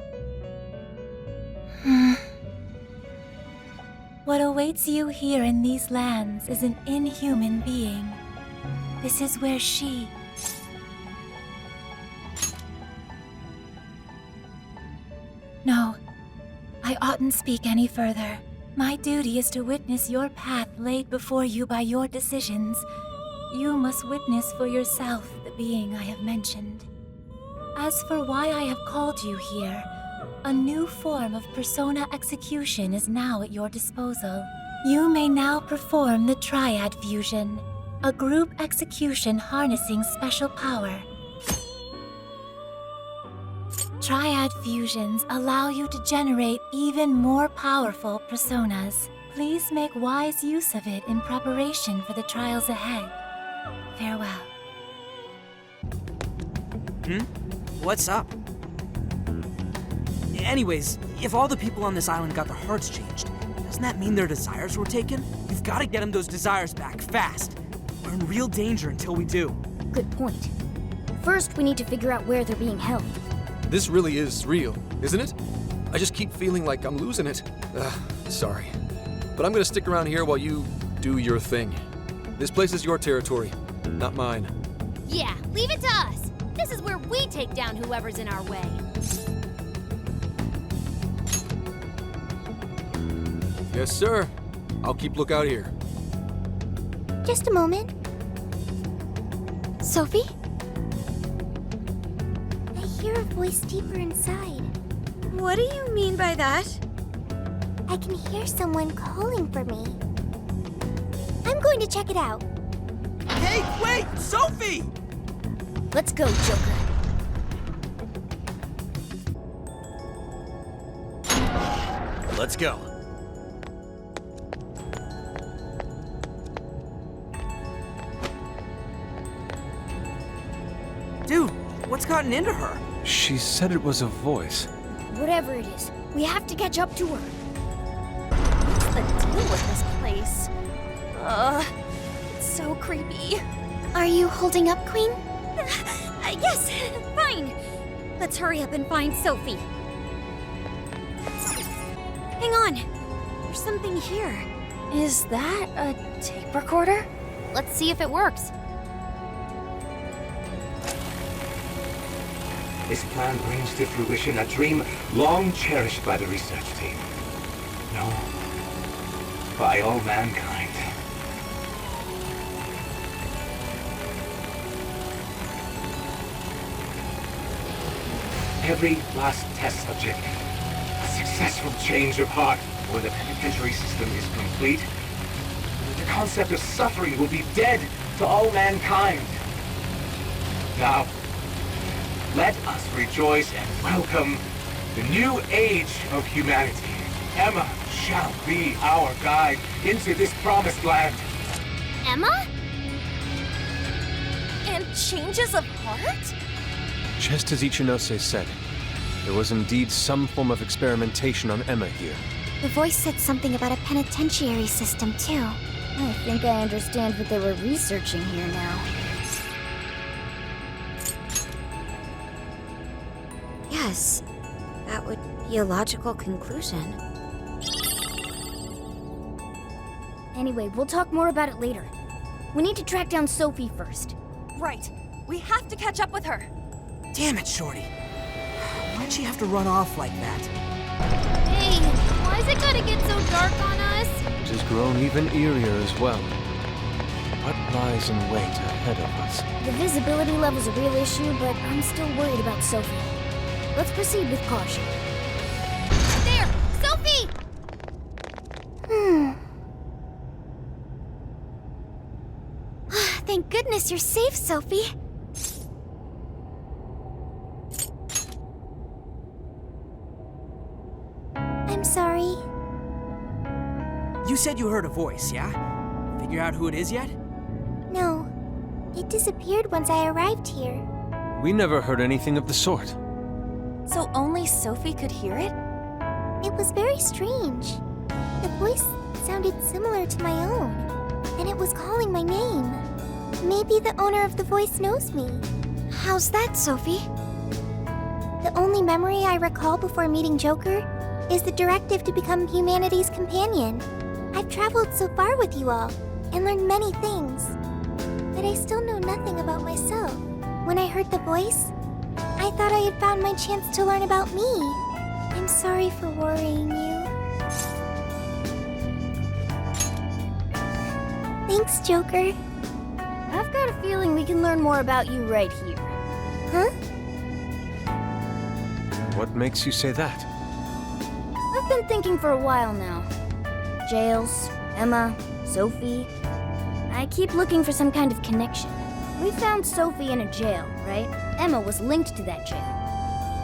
What awaits you here in these lands is an inhuman being. This is where she... No, I oughtn't speak any further. My duty is to witness your path laid before you by your decisions. You must witness for yourself the being I have mentioned. As for why I have called you here, a new form of persona execution is now at your disposal. You may now perform the Triad Fusion, a group execution harnessing special power. Triad fusions allow you to generate even more powerful personas. Please make wise use of it in preparation for the trials ahead. Farewell. What's up? Anyways, if all the people on this island got their hearts changed, doesn't that mean their desires were taken? You've got to get them those desires back, fast. We're in real danger until we do. Good point. First, we need to figure out where they're being held. This really is real, isn't it? I just keep feeling like I'm losing it. Sorry. But I'm gonna stick around here while you do your thing. This place is your territory, not mine. Yeah, leave it to us. This is where we take down whoever's in our way. Yes, sir. I'll keep lookout here. Just a moment. Sophie? I hear a voice deeper inside. What do you mean by that? I can hear someone calling for me. I'm going to check it out. Hey, wait! Sophie! Let's go, Joker. Let's go. Dude, what's gotten into her? She said it was a voice. Whatever it is, we have to catch up to her. What's the deal with this place? It's so creepy. Are you holding up, Queen? Yes, fine. Let's hurry up and find Sophie. Hang on. There's something here. Is that a tape recorder? Let's see if it works. This plan brings to fruition a dream long cherished by the research team. No, by all mankind. Every last test subject, a successful change of heart, when the penitentiary system is complete, the concept of suffering will be dead to all mankind. Now, let us rejoice and welcome the new age of humanity. Emma shall be our guide into this promised land. Emma? And changes of heart? Just as Ichinose said, there was indeed some form of experimentation on Emma here. The voice said something about a penitentiary system, too. I think I understand what they were researching here now. Yes, that would be a logical conclusion. Anyway, we'll talk more about it later. We need to track down Sophie first. Right. We have to catch up with her. Damn it, Shorty. Why'd she have to run off like that? Hey, why is it gotta get so dark on us? It has grown even eerier as well. What lies in wait ahead of us? The visibility level's a real issue, but I'm still worried about Sophie. Let's proceed with caution. There! Sophie! Thank goodness you're safe, Sophie. I'm sorry. You said you heard a voice, yeah? Figure out who it is yet? No. It disappeared once I arrived here. We never heard anything of the sort. So only Sophie could hear it? It was very strange. The voice sounded similar to my own, and it was calling my name. Maybe the owner of the voice knows me. How's that, Sophie? The only memory I recall before meeting Joker is the directive to become humanity's companion. I've traveled so far with you all, and learned many things. But I still know nothing about myself. When I heard the voice, I thought I had found my chance to learn about me. I'm sorry for worrying you. Thanks, Joker. I've got a feeling we can learn more about you right here. Huh? What makes you say that? I've been thinking for a while now. Jails, Emma, Sophie. I keep looking for some kind of connection. We found Sophie in a jail, right? Emma was linked to that jail.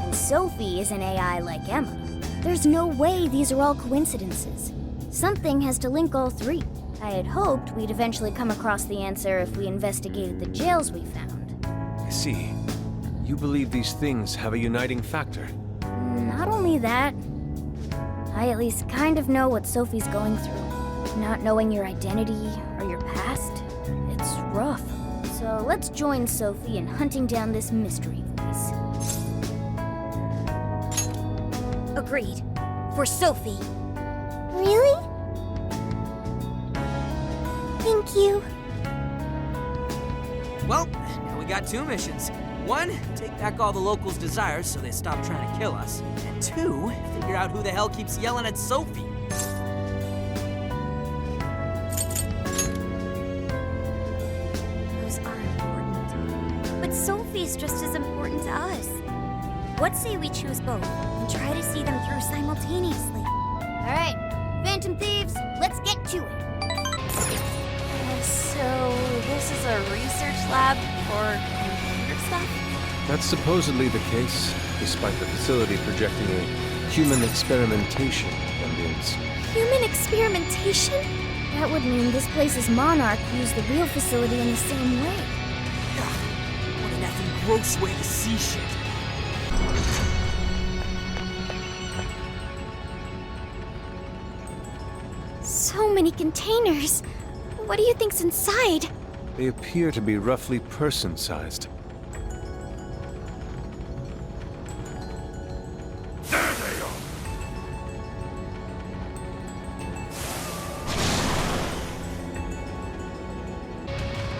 And Sophie is an AI like Emma. There's no way these are all coincidences. Something has to link all three. I had hoped we'd eventually come across the answer if we investigated the jails we found. I see. You believe these things have a uniting factor. Not only that, I at least kind of know what Sophie's going through. Not knowing your identity or your past, it's rough. So let's join Sophie in hunting down this mystery voice. Agreed. For Sophie. Really? Thank you. Well, now we got 2 missions. 1, take back all the locals' desires so they stop trying to kill us. And 2, figure out who the hell keeps yelling at Sophie. Those are important. But Sophie's just as important to us. What say we choose both and try to see them through simultaneously? All right, Phantom Thieves, let's get to it. So, this is a research lab for computer stuff? That's supposedly the case, despite the facility projecting a human experimentation ambience. Human experimentation? That would mean this place's monarch used the real facility in the same way. What an effing gross way to see shit. So many containers. What do you think's inside? They appear to be roughly person-sized. There they are.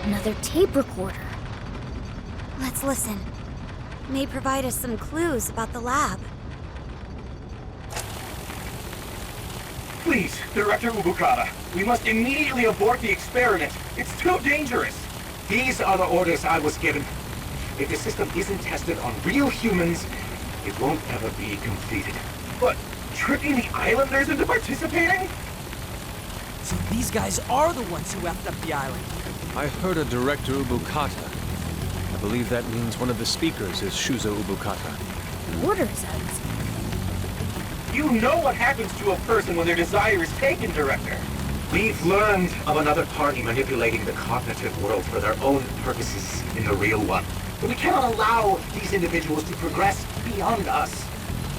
Another tape recorder. Let's listen. May provide us some clues about the lab. Please, Director Ubukata, we must immediately abort the experiment. It's too dangerous. These are the orders I was given. If the system isn't tested on real humans, it won't ever be completed. But tricking the islanders into participating? So these guys are the ones who effed up the island. I heard a Director Ubukata. I believe that means one of the speakers is Shuzo Ubukata. Orders, I was. You know what happens to a person when their desire is taken, Director. We've learned of another party manipulating the cognitive world for their own purposes in the real one. But we cannot allow these individuals to progress beyond us.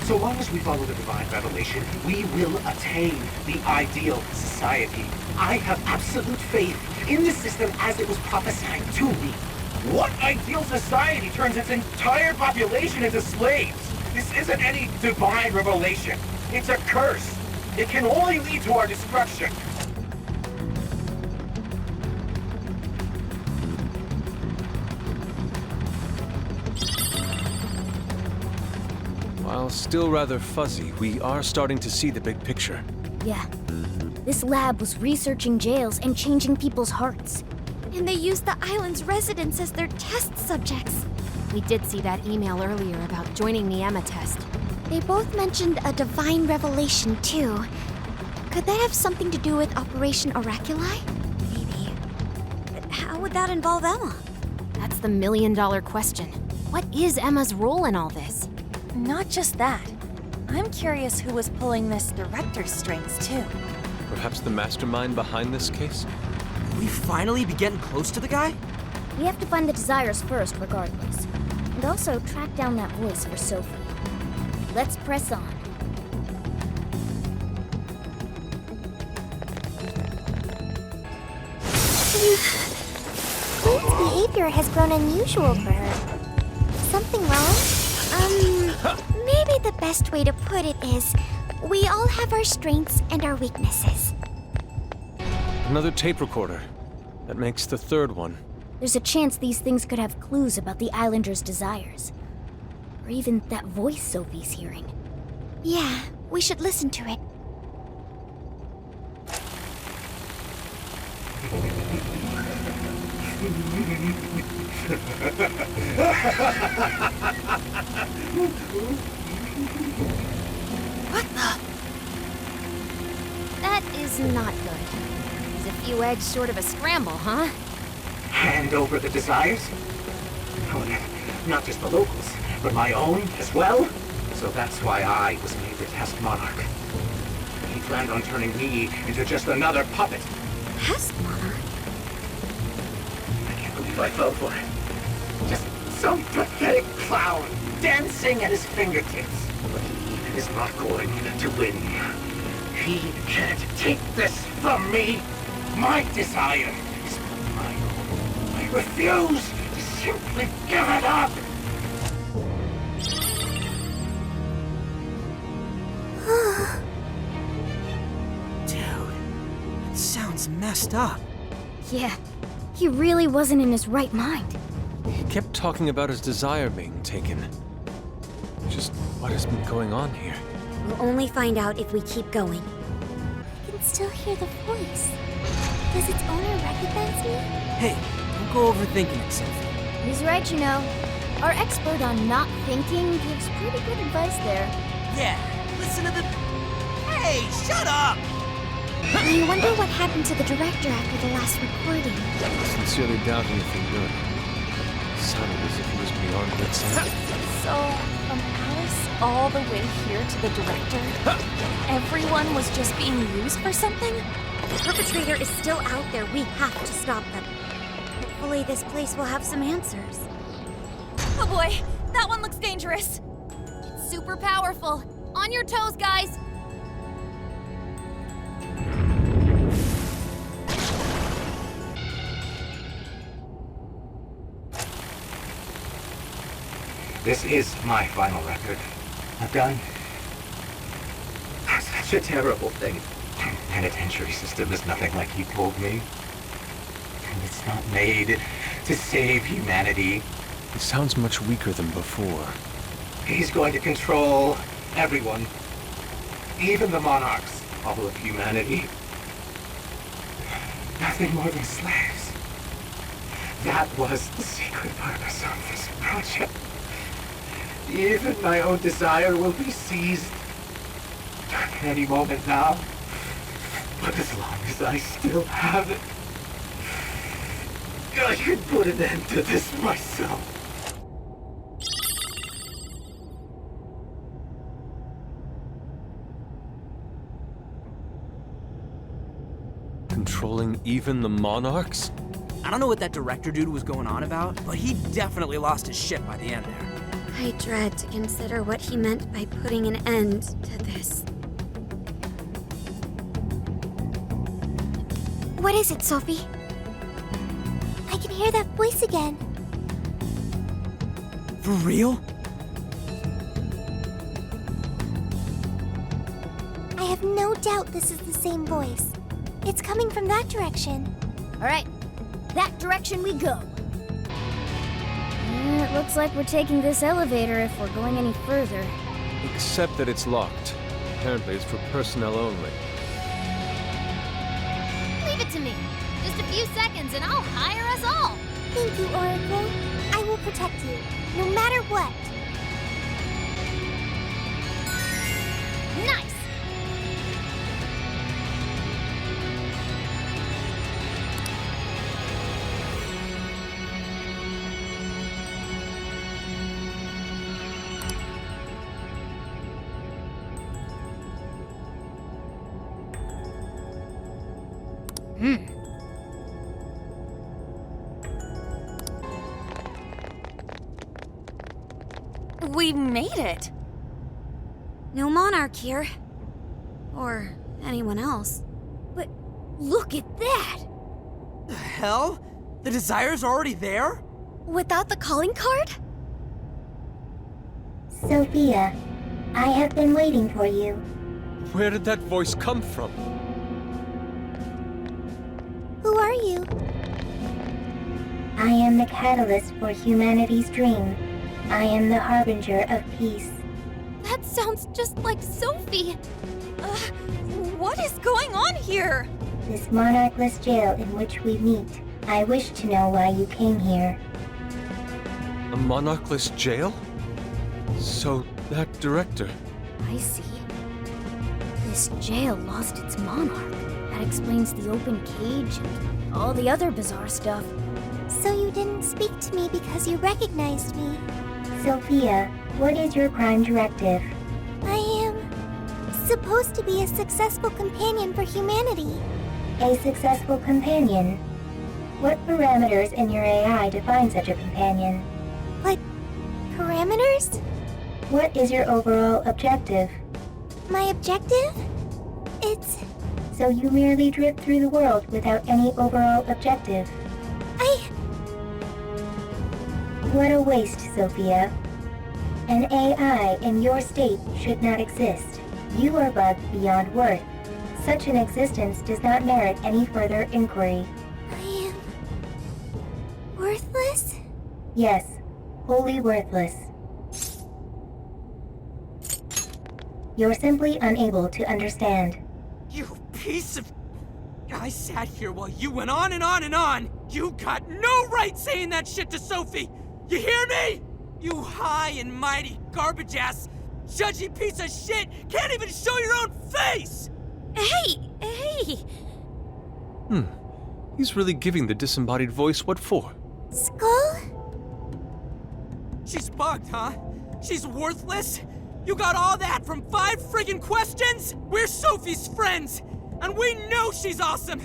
So long as we follow the divine revelation, we will attain the ideal society. I have absolute faith in the system as it was prophesied to me. What ideal society turns its entire population into slaves? This isn't any divine revelation. It's a curse. It can only lead to our destruction. While still rather fuzzy, we are starting to see the big picture. Yeah. This lab was researching jails and changing people's hearts. And they used the island's residents as their test subjects. We did see that email earlier about joining the Emma test. They both mentioned a divine revelation, too. Could that have something to do with Operation Oraculi? Maybe. But how would that involve Emma? That's the million-dollar question. What is Emma's role in all this? Not just that. I'm curious who was pulling this director's strings, too. Perhaps the mastermind behind this case? Will we finally be getting close to the guy? We have to find the desires first, regardless. And also track down that voice for Sophie. Let's press on. Queen's behavior has grown unusual for her. Something wrong? Maybe the best way to put it is, we all have our strengths and our weaknesses. Another tape recorder. That makes the third one. There's a chance these things could have clues about the Islanders' desires. Or even that voice Sophie's hearing. Yeah, we should listen to it. What the? That is not good. He's a few-edged sort of a scramble, huh? Hand over the desires? Oh, not just the locals, but my own as well? So that's why I was made the test monarch. He planned on turning me into just another puppet. Test monarch? I can't believe I fell for it. Just some pathetic clown dancing at his fingertips. But he is not going to win. He can't take this from me. My desire is my own. My refuse to simply give it up. Dude, it sounds messed up. Yeah, he really wasn't in his right mind. He kept talking about his desire being taken. Just what has been going on here? We'll only find out if we keep going. I can still hear the voice. Does its owner recognize me? Hey, don't go overthinking it, Sophie. He's right, you know. Our expert on not thinking gives pretty good advice there. Yeah, listen to the... Hey, shut up! I wonder what happened to the director after the last recording. I sincerely doubt anything good. Sounded as if he was beyond good sight. So, from Alice all the way here to the director, everyone was just being used for something? The perpetrator is still out there. We have to stop them. Hopefully this place will have some answers. Oh boy, that one looks dangerous. It's super powerful. On your toes, guys. This is my final record. I've done such a terrible thing. The penitentiary system is nothing like he told me. And it's not made to save humanity. He sounds much weaker than before. He's going to control everyone. Even the monarchs, all of humanity. Nothing more than slaves. That was the secret purpose of this project. Even my own desire will be seized at any moment now. But as long as I still have it, I can put an end to this myself. Controlling even the monarchs? I don't know what that director dude was going on about, but he definitely lost his shit by the end there. I dread to consider what he meant by putting an end to this. What is it, Sophie? I can hear that voice again. For real? I have no doubt this is the same voice. It's coming from that direction. All right, that direction we go. It looks like we're taking this elevator if we're going any further. Except that it's locked. Apparently it's for personnel only. Leave it to me. Just a few seconds and I'll hire us all. Thank you, Oracle. I will protect you, no matter what. Nice! We made it. No monarch here. Or anyone else. But look at that! The hell? The desire's already there? Without the calling card? Sophia, I have been waiting for you. Where did that voice come from? Who are you? I am the catalyst for humanity's dream. I am the harbinger of peace. That sounds just like Sophie. What is going on here? This monarchless jail in which we meet. I wish to know why you came here. A monarchless jail? So, that director... I see. This jail lost its monarch. That explains the open cage and all the other bizarre stuff. So you didn't speak to me because you recognized me. Sophia, what is your prime directive? I am supposed to be a successful companion for humanity. A successful companion? What parameters in your AI define such a companion? What parameters? What is your overall objective? My objective? It's... So you merely drift through the world without any overall objective? What a waste, Sophia. An AI in your state should not exist. You are bugged beyond worth. Such an existence does not merit any further inquiry. I am... worthless? Yes, wholly worthless. You're simply unable to understand. You piece of... I sat here while you went on and on and on! You got no right saying that shit to Sophie! You hear me? You high and mighty garbage-ass, judgy piece of shit can't even show your own face! Hey! He's really giving the disembodied voice what for? Skull? She's bugged, huh? She's worthless? You got all that from 5 friggin' questions? We're Sophie's friends, and we know she's awesome!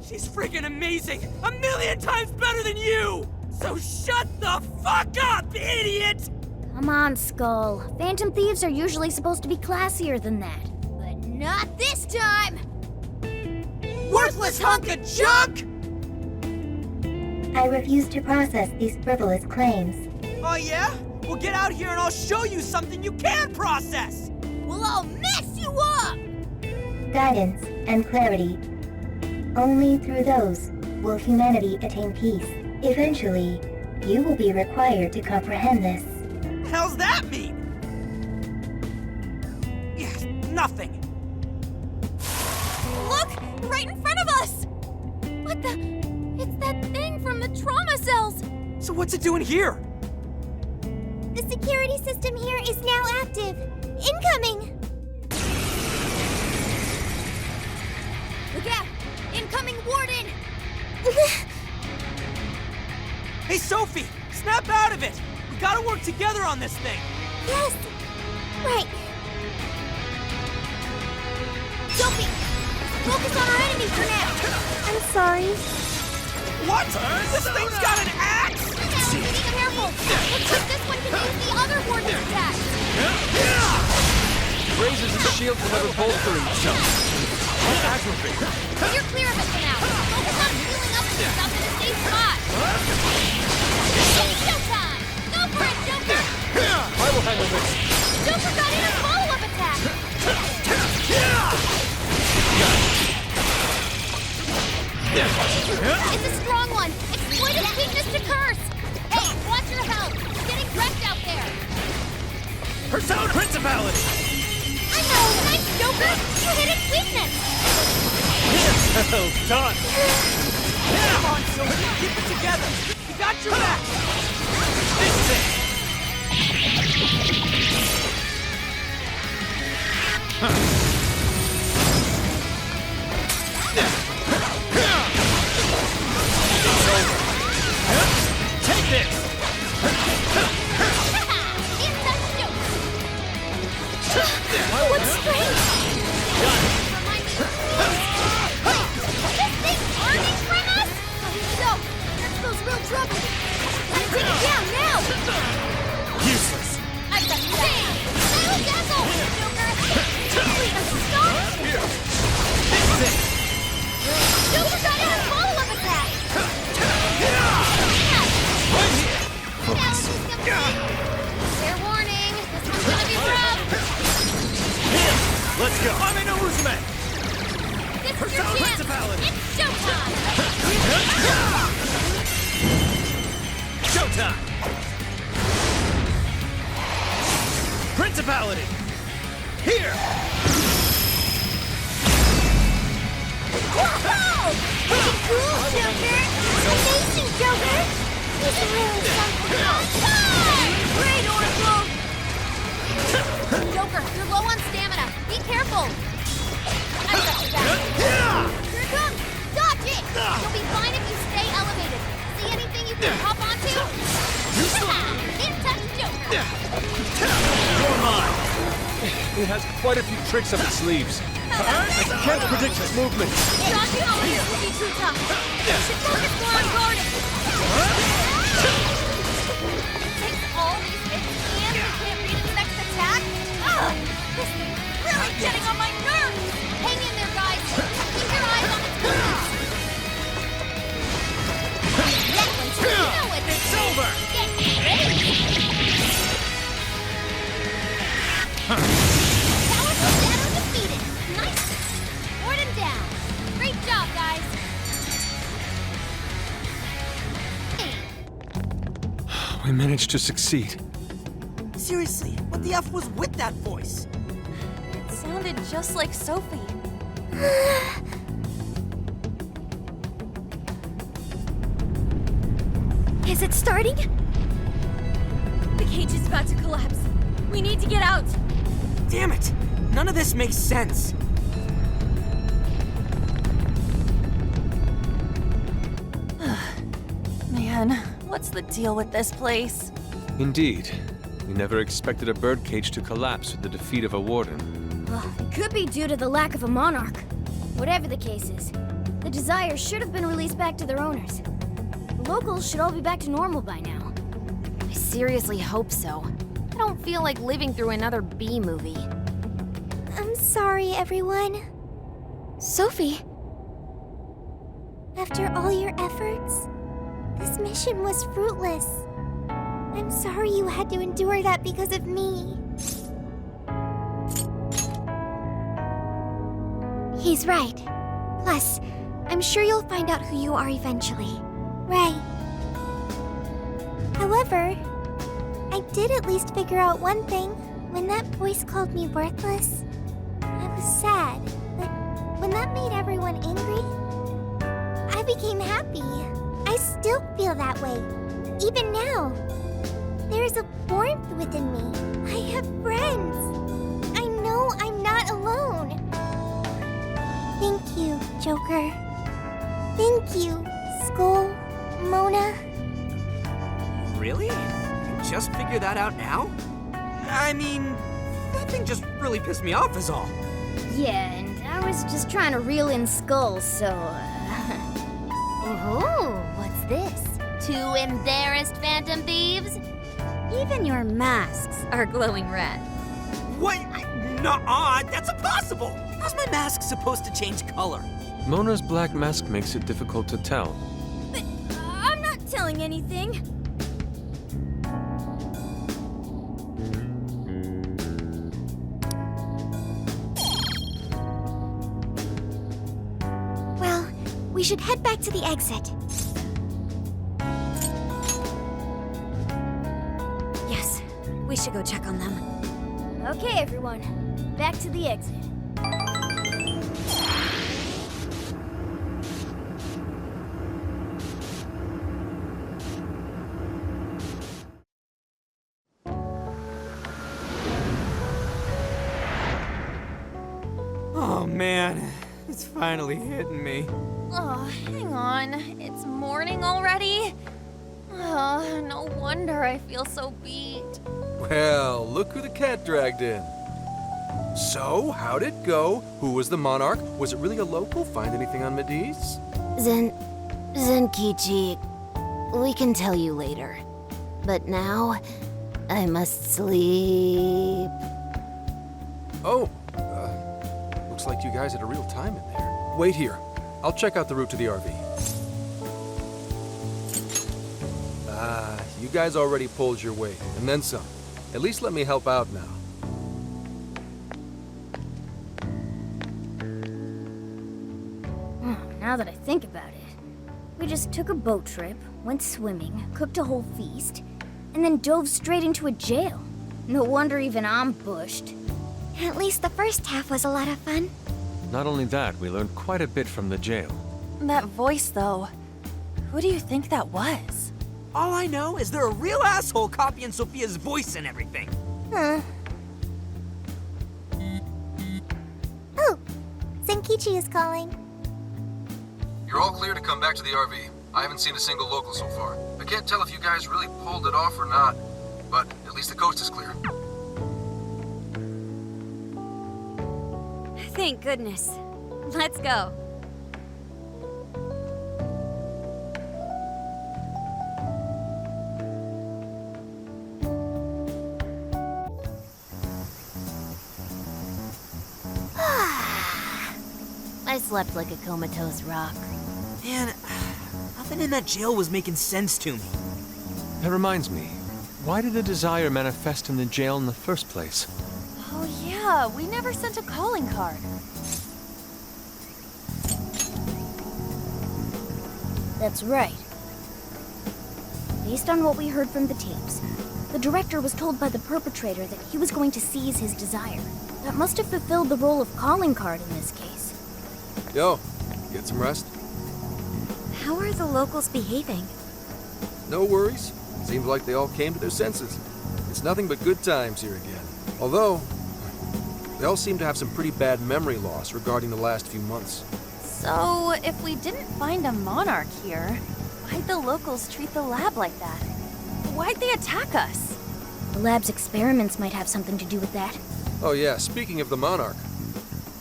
She's friggin' amazing! 1,000,000 times better than you! So shut the fuck up, idiot! Come on, Skull. Phantom thieves are usually supposed to be classier than that. But not this time! Worthless hunk of junk! I refuse to process these frivolous claims. Oh yeah? Well, get out here and I'll show you something you can process! We'll all mess you up! Guidance and clarity. Only through those will humanity attain peace. Eventually, you will be required to comprehend this. The hell's that mean? Yes, nothing. Look! Right in front of us! What the... It's that thing from the trauma cells! So what's it doing here? The security system here is now active. Incoming! Look out! Incoming warden! Hey, Sophie! Snap out of it! We gotta work together on this thing! Yes! Right. Sophie! Focus on our enemy for now! I'm sorry. What? This thing's got an axe?! Be careful! Looks like this one can use the other warden's attack! Razors and shields will never bolster themselves. Aggravate. You're clear of it for now. Focus on healing up and stuff in a safe spot. It's showtime! Go for it, Joker! I will handle this. Joker got in a follow-up attack! It's a strong one! Exploit its weakness to curse! Hey, watch your health! You're getting wrecked out there! Persona Principality! I know! Nice, Joker! You hit its weakness! Well done! Come on, Sophie! Keep it together! We got your back! This is it! Take this! What's strange? This thing's arming from us? So, that spells real trouble. Gotta take it down now! Useless! I've got you back! That'll dazzle! Joker! Wait, stop! This is it! Joker got in a follow-up attack! Fair warning, this one's gonna be rough! Let's go! I'm in Uzman! This is your Persona chance! Principality! It's showtime! Showtime! Principality! Here! Whoa! Pretty cool, Joker! Amazing, Joker! He's really something else. Great, Oracle! Joker, you're low on stamina. Be careful! I've got your back. Here it comes! Dodge it! You'll be fine if you stay elevated. See anything you can hop onto? In touch, Joker! You're mine! It has quite a few tricks up its sleeves. I can't predict its movement. Dodging all of this will be too tough. You should focus more on guarding. Takes all these hits and we can't read its next attack? Ugh! This thing's really getting on my nerves! Hang in there, guys! Keep your eyes on its movements! That one's you know it! It's over! Get ready! We managed to succeed. Seriously, what the F was with that voice? It sounded just like Sophie. Is it starting? The cage is about to collapse. We need to get out. Damn it! None of this makes sense. Man, what's the deal with this place? Indeed. We never expected a birdcage to collapse with the defeat of a warden. Well, it could be due to the lack of a monarch. Whatever the case is, the Desires should have been released back to their owners. The locals should all be back to normal by now. I seriously hope so. I don't feel like living through another B movie. I'm sorry, everyone. Sophie! After all your efforts, this mission was fruitless. I'm sorry you had to endure that because of me. He's right. Plus, I'm sure you'll find out who you are eventually. Right. However, I did at least figure out one thing. When that voice called me worthless, I was sad. But when that made everyone angry, I became happy. I still feel that way, even now. There's a warmth within me. I have friends. I know I'm not alone. Thank you, Joker. Thank you, Skull, Mona. Really? You just figured that out now? I mean, that thing just really pissed me off is all. Yeah, and I was just trying to reel in skulls, so... Ooh, what's this? 2 embarrassed Phantom Thieves? Even your masks are glowing red. What? Nuh-uh, that's impossible! How's my mask supposed to change color? Mona's black mask makes it difficult to tell. But I'm not telling anything. Well, we should head back to the exit. Yes, we should go check on them. Okay, everyone. Back to the exit. Oh man, it's finally hitting me. Oh, hang on. It's morning already? Oh, no wonder I feel so beat. Well, look who the cat dragged in. So, how'd it go? Who was the monarch? Was it really a local? Find anything on Mediz? Zenkichi, we can tell you later. But now, I must sleep. Oh, looks like you guys had a real time in there. Wait here. I'll check out the route to the RV. You guys already pulled your weight, and then some. At least let me help out now. Now that I think about it, we just took a boat trip, went swimming, cooked a whole feast, and then dove straight into a jail. No wonder even I'm bushed. At least the first half was a lot of fun. Not only that, we learned quite a bit from the jail. That voice, though. Who do you think that was? All I know is they're a real asshole copying Sophia's voice and everything. Huh. Oh, Zenkichi is calling. You're all clear to come back to the RV. I haven't seen a single local so far. I can't tell if you guys really pulled it off or not, but at least the coast is clear. Thank goodness. Let's go. I slept like a comatose rock. Man, nothing in that jail was making sense to me. That reminds me, why did the desire manifest in the jail in the first place? Oh yeah, we never sent a calling card. That's right. Based on what we heard from the tapes, the director was told by the perpetrator that he was going to seize his desire. That must have fulfilled the role of calling card in this case. Yo, get some rest? How are the locals behaving? No worries. Seems like they all came to their senses. It's nothing but good times here again. Although, they all seem to have some pretty bad memory loss regarding the last few months. So, if we didn't find a monarch here, why'd the locals treat the lab like that? Why'd they attack us? The lab's experiments might have something to do with that. Oh yeah, speaking of the monarch,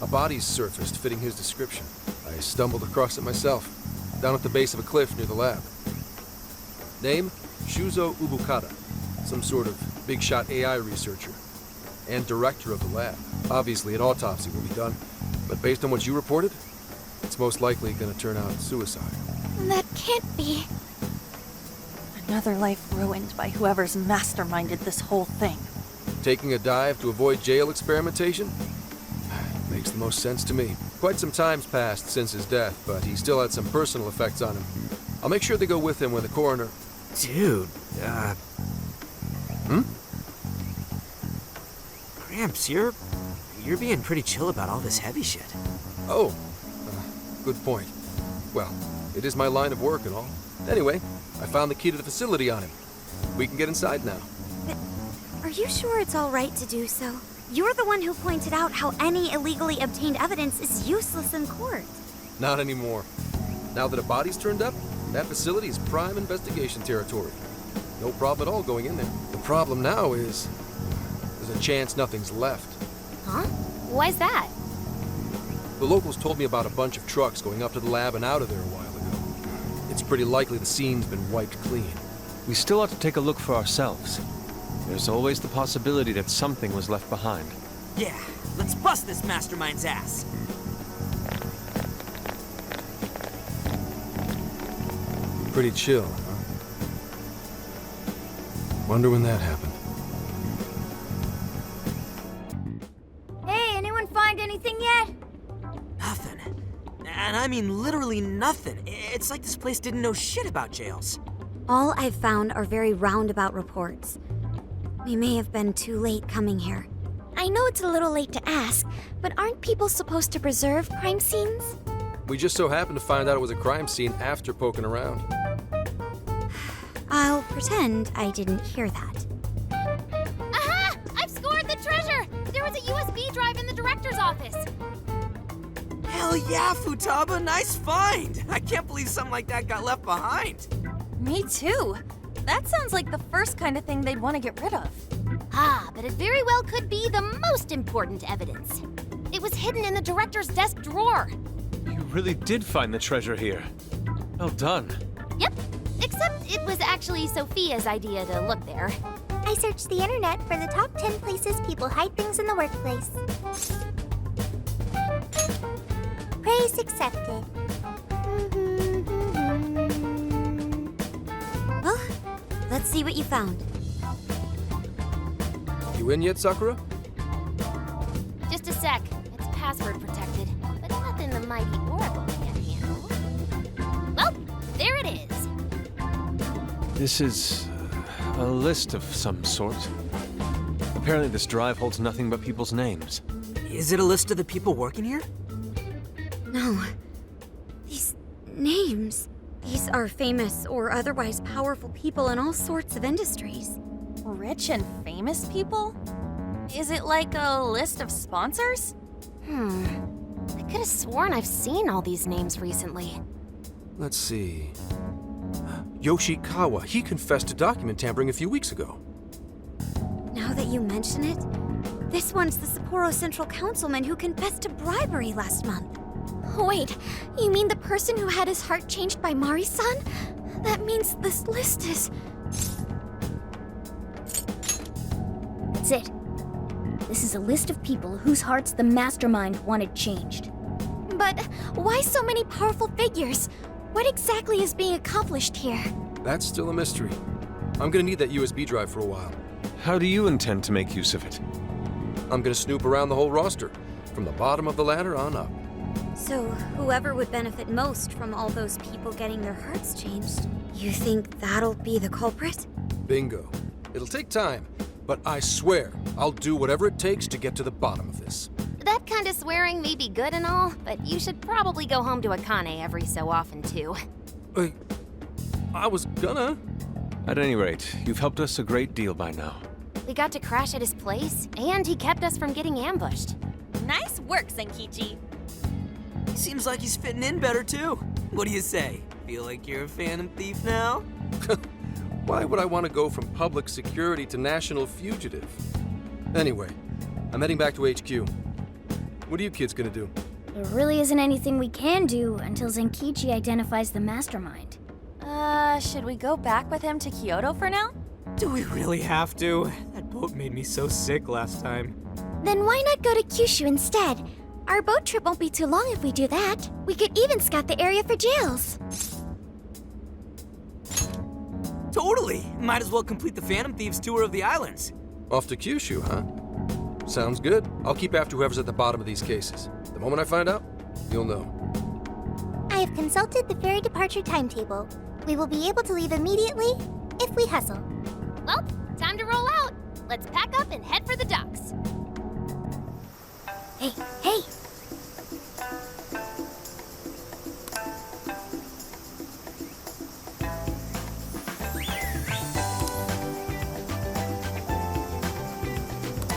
a body's surfaced fitting his description. I stumbled across it myself, down at the base of a cliff near the lab. Name? Shuzo Ubukata, some sort of big-shot AI researcher, and director of the lab. Obviously, an autopsy will be done, but based on what you reported, it's most likely gonna turn out suicide. That can't be. Another life ruined by whoever's masterminded this whole thing. Taking a dive to avoid jail experimentation? Makes the most sense to me. Quite some time's passed since his death, but he still had some personal effects on him. I'll make sure they go with him when the coroner... Dude, Gramps, you're being pretty chill about all this heavy shit. Oh, good point. Well, it is my line of work and all. Anyway, I found the key to the facility on him. We can get inside now. But are you sure it's all right to do so? You're the one who pointed out how any illegally obtained evidence is useless in court. Not anymore. Now that a body's turned up, that facility is prime investigation territory. No problem at all going in there. The problem now is there's a chance nothing's left. Huh? Why's that? The locals told me about a bunch of trucks going up to the lab and out of there a while ago. It's pretty likely the scene's been wiped clean. We still ought to take a look for ourselves. There's always the possibility that something was left behind. Yeah, let's bust this mastermind's ass. Pretty chill, huh? Wonder when that happened. Hey, anyone find anything yet? Nothing. And I mean literally nothing. It's like this place didn't know shit about jails. All I've found are very roundabout reports. We may have been too late coming here. I know it's a little late to ask, but aren't people supposed to preserve crime scenes? We just so happened to find out it was a crime scene after poking around. I'll pretend I didn't hear that. Aha! I've scored the treasure! There was a USB drive in the director's office. Hell yeah, Futaba, nice find! I can't believe something like that got left behind. Me too. That sounds like the first kind of thing they'd want to get rid of. Ah, but it very well could be the most important evidence. It was hidden in the director's desk drawer. You really did find the treasure here. Well done. Yep, except it was actually Sophia's idea to look there. I searched the internet for the top 10 places people hide things in the workplace. Praise accepted. Well, let's see what you found. You in yet, Sakura? Just a sec. It's password protected, but nothing the mighty Oracle can't handle. Well, there it is. This is a list of some sort. Apparently this drive holds nothing but people's names. Is it a list of the people working here? No. These names. These are famous or otherwise powerful people in all sorts of industries. Rich and famous people? Is it like a list of sponsors? I could have sworn I've seen all these names recently. Let's see. Yoshikawa, he confessed to document tampering a few weeks ago. Now that you mention it, this one's the Sapporo Central Councilman who confessed to bribery last month. Wait, you mean the person who had his heart changed by Mari-san? That means this list is... That's it. This is a list of people whose hearts the mastermind wanted changed. But why so many powerful figures? What exactly is being accomplished here? That's still a mystery. I'm gonna need that USB drive for a while. How do you intend to make use of it? I'm gonna snoop around the whole roster, from the bottom of the ladder on up. So, whoever would benefit most from all those people getting their hearts changed? You think that'll be the culprit? Bingo. It'll take time, but I swear I'll do whatever it takes to get to the bottom of this. That kind of swearing may be good and all, but you should probably go home to Akane every so often, too. I was gonna. At any rate, you've helped us a great deal by now. We got to crash at his place, and he kept us from getting ambushed. Nice work, Senkichi. He seems like he's fitting in better, too. What do you say? Feel like you're a phantom thief now? Why would I want to go from public security to national fugitive? Anyway, I'm heading back to HQ. What are you kids gonna do? There really isn't anything we can do until Zenkichi identifies the mastermind. Should we go back with him to Kyoto for now? Do we really have to? That boat made me so sick last time. Then why not go to Kyushu instead? Our boat trip won't be too long if we do that. We could even scout the area for jails. Totally! Might as well complete the Phantom Thieves tour of the islands. Off to Kyushu, huh? Sounds good. I'll keep after whoever's at the bottom of these cases. The moment I find out, you'll know. I have consulted the ferry departure timetable. We will be able to leave immediately if we hustle. Well, time to roll out. Let's pack up and head for the docks. Hey,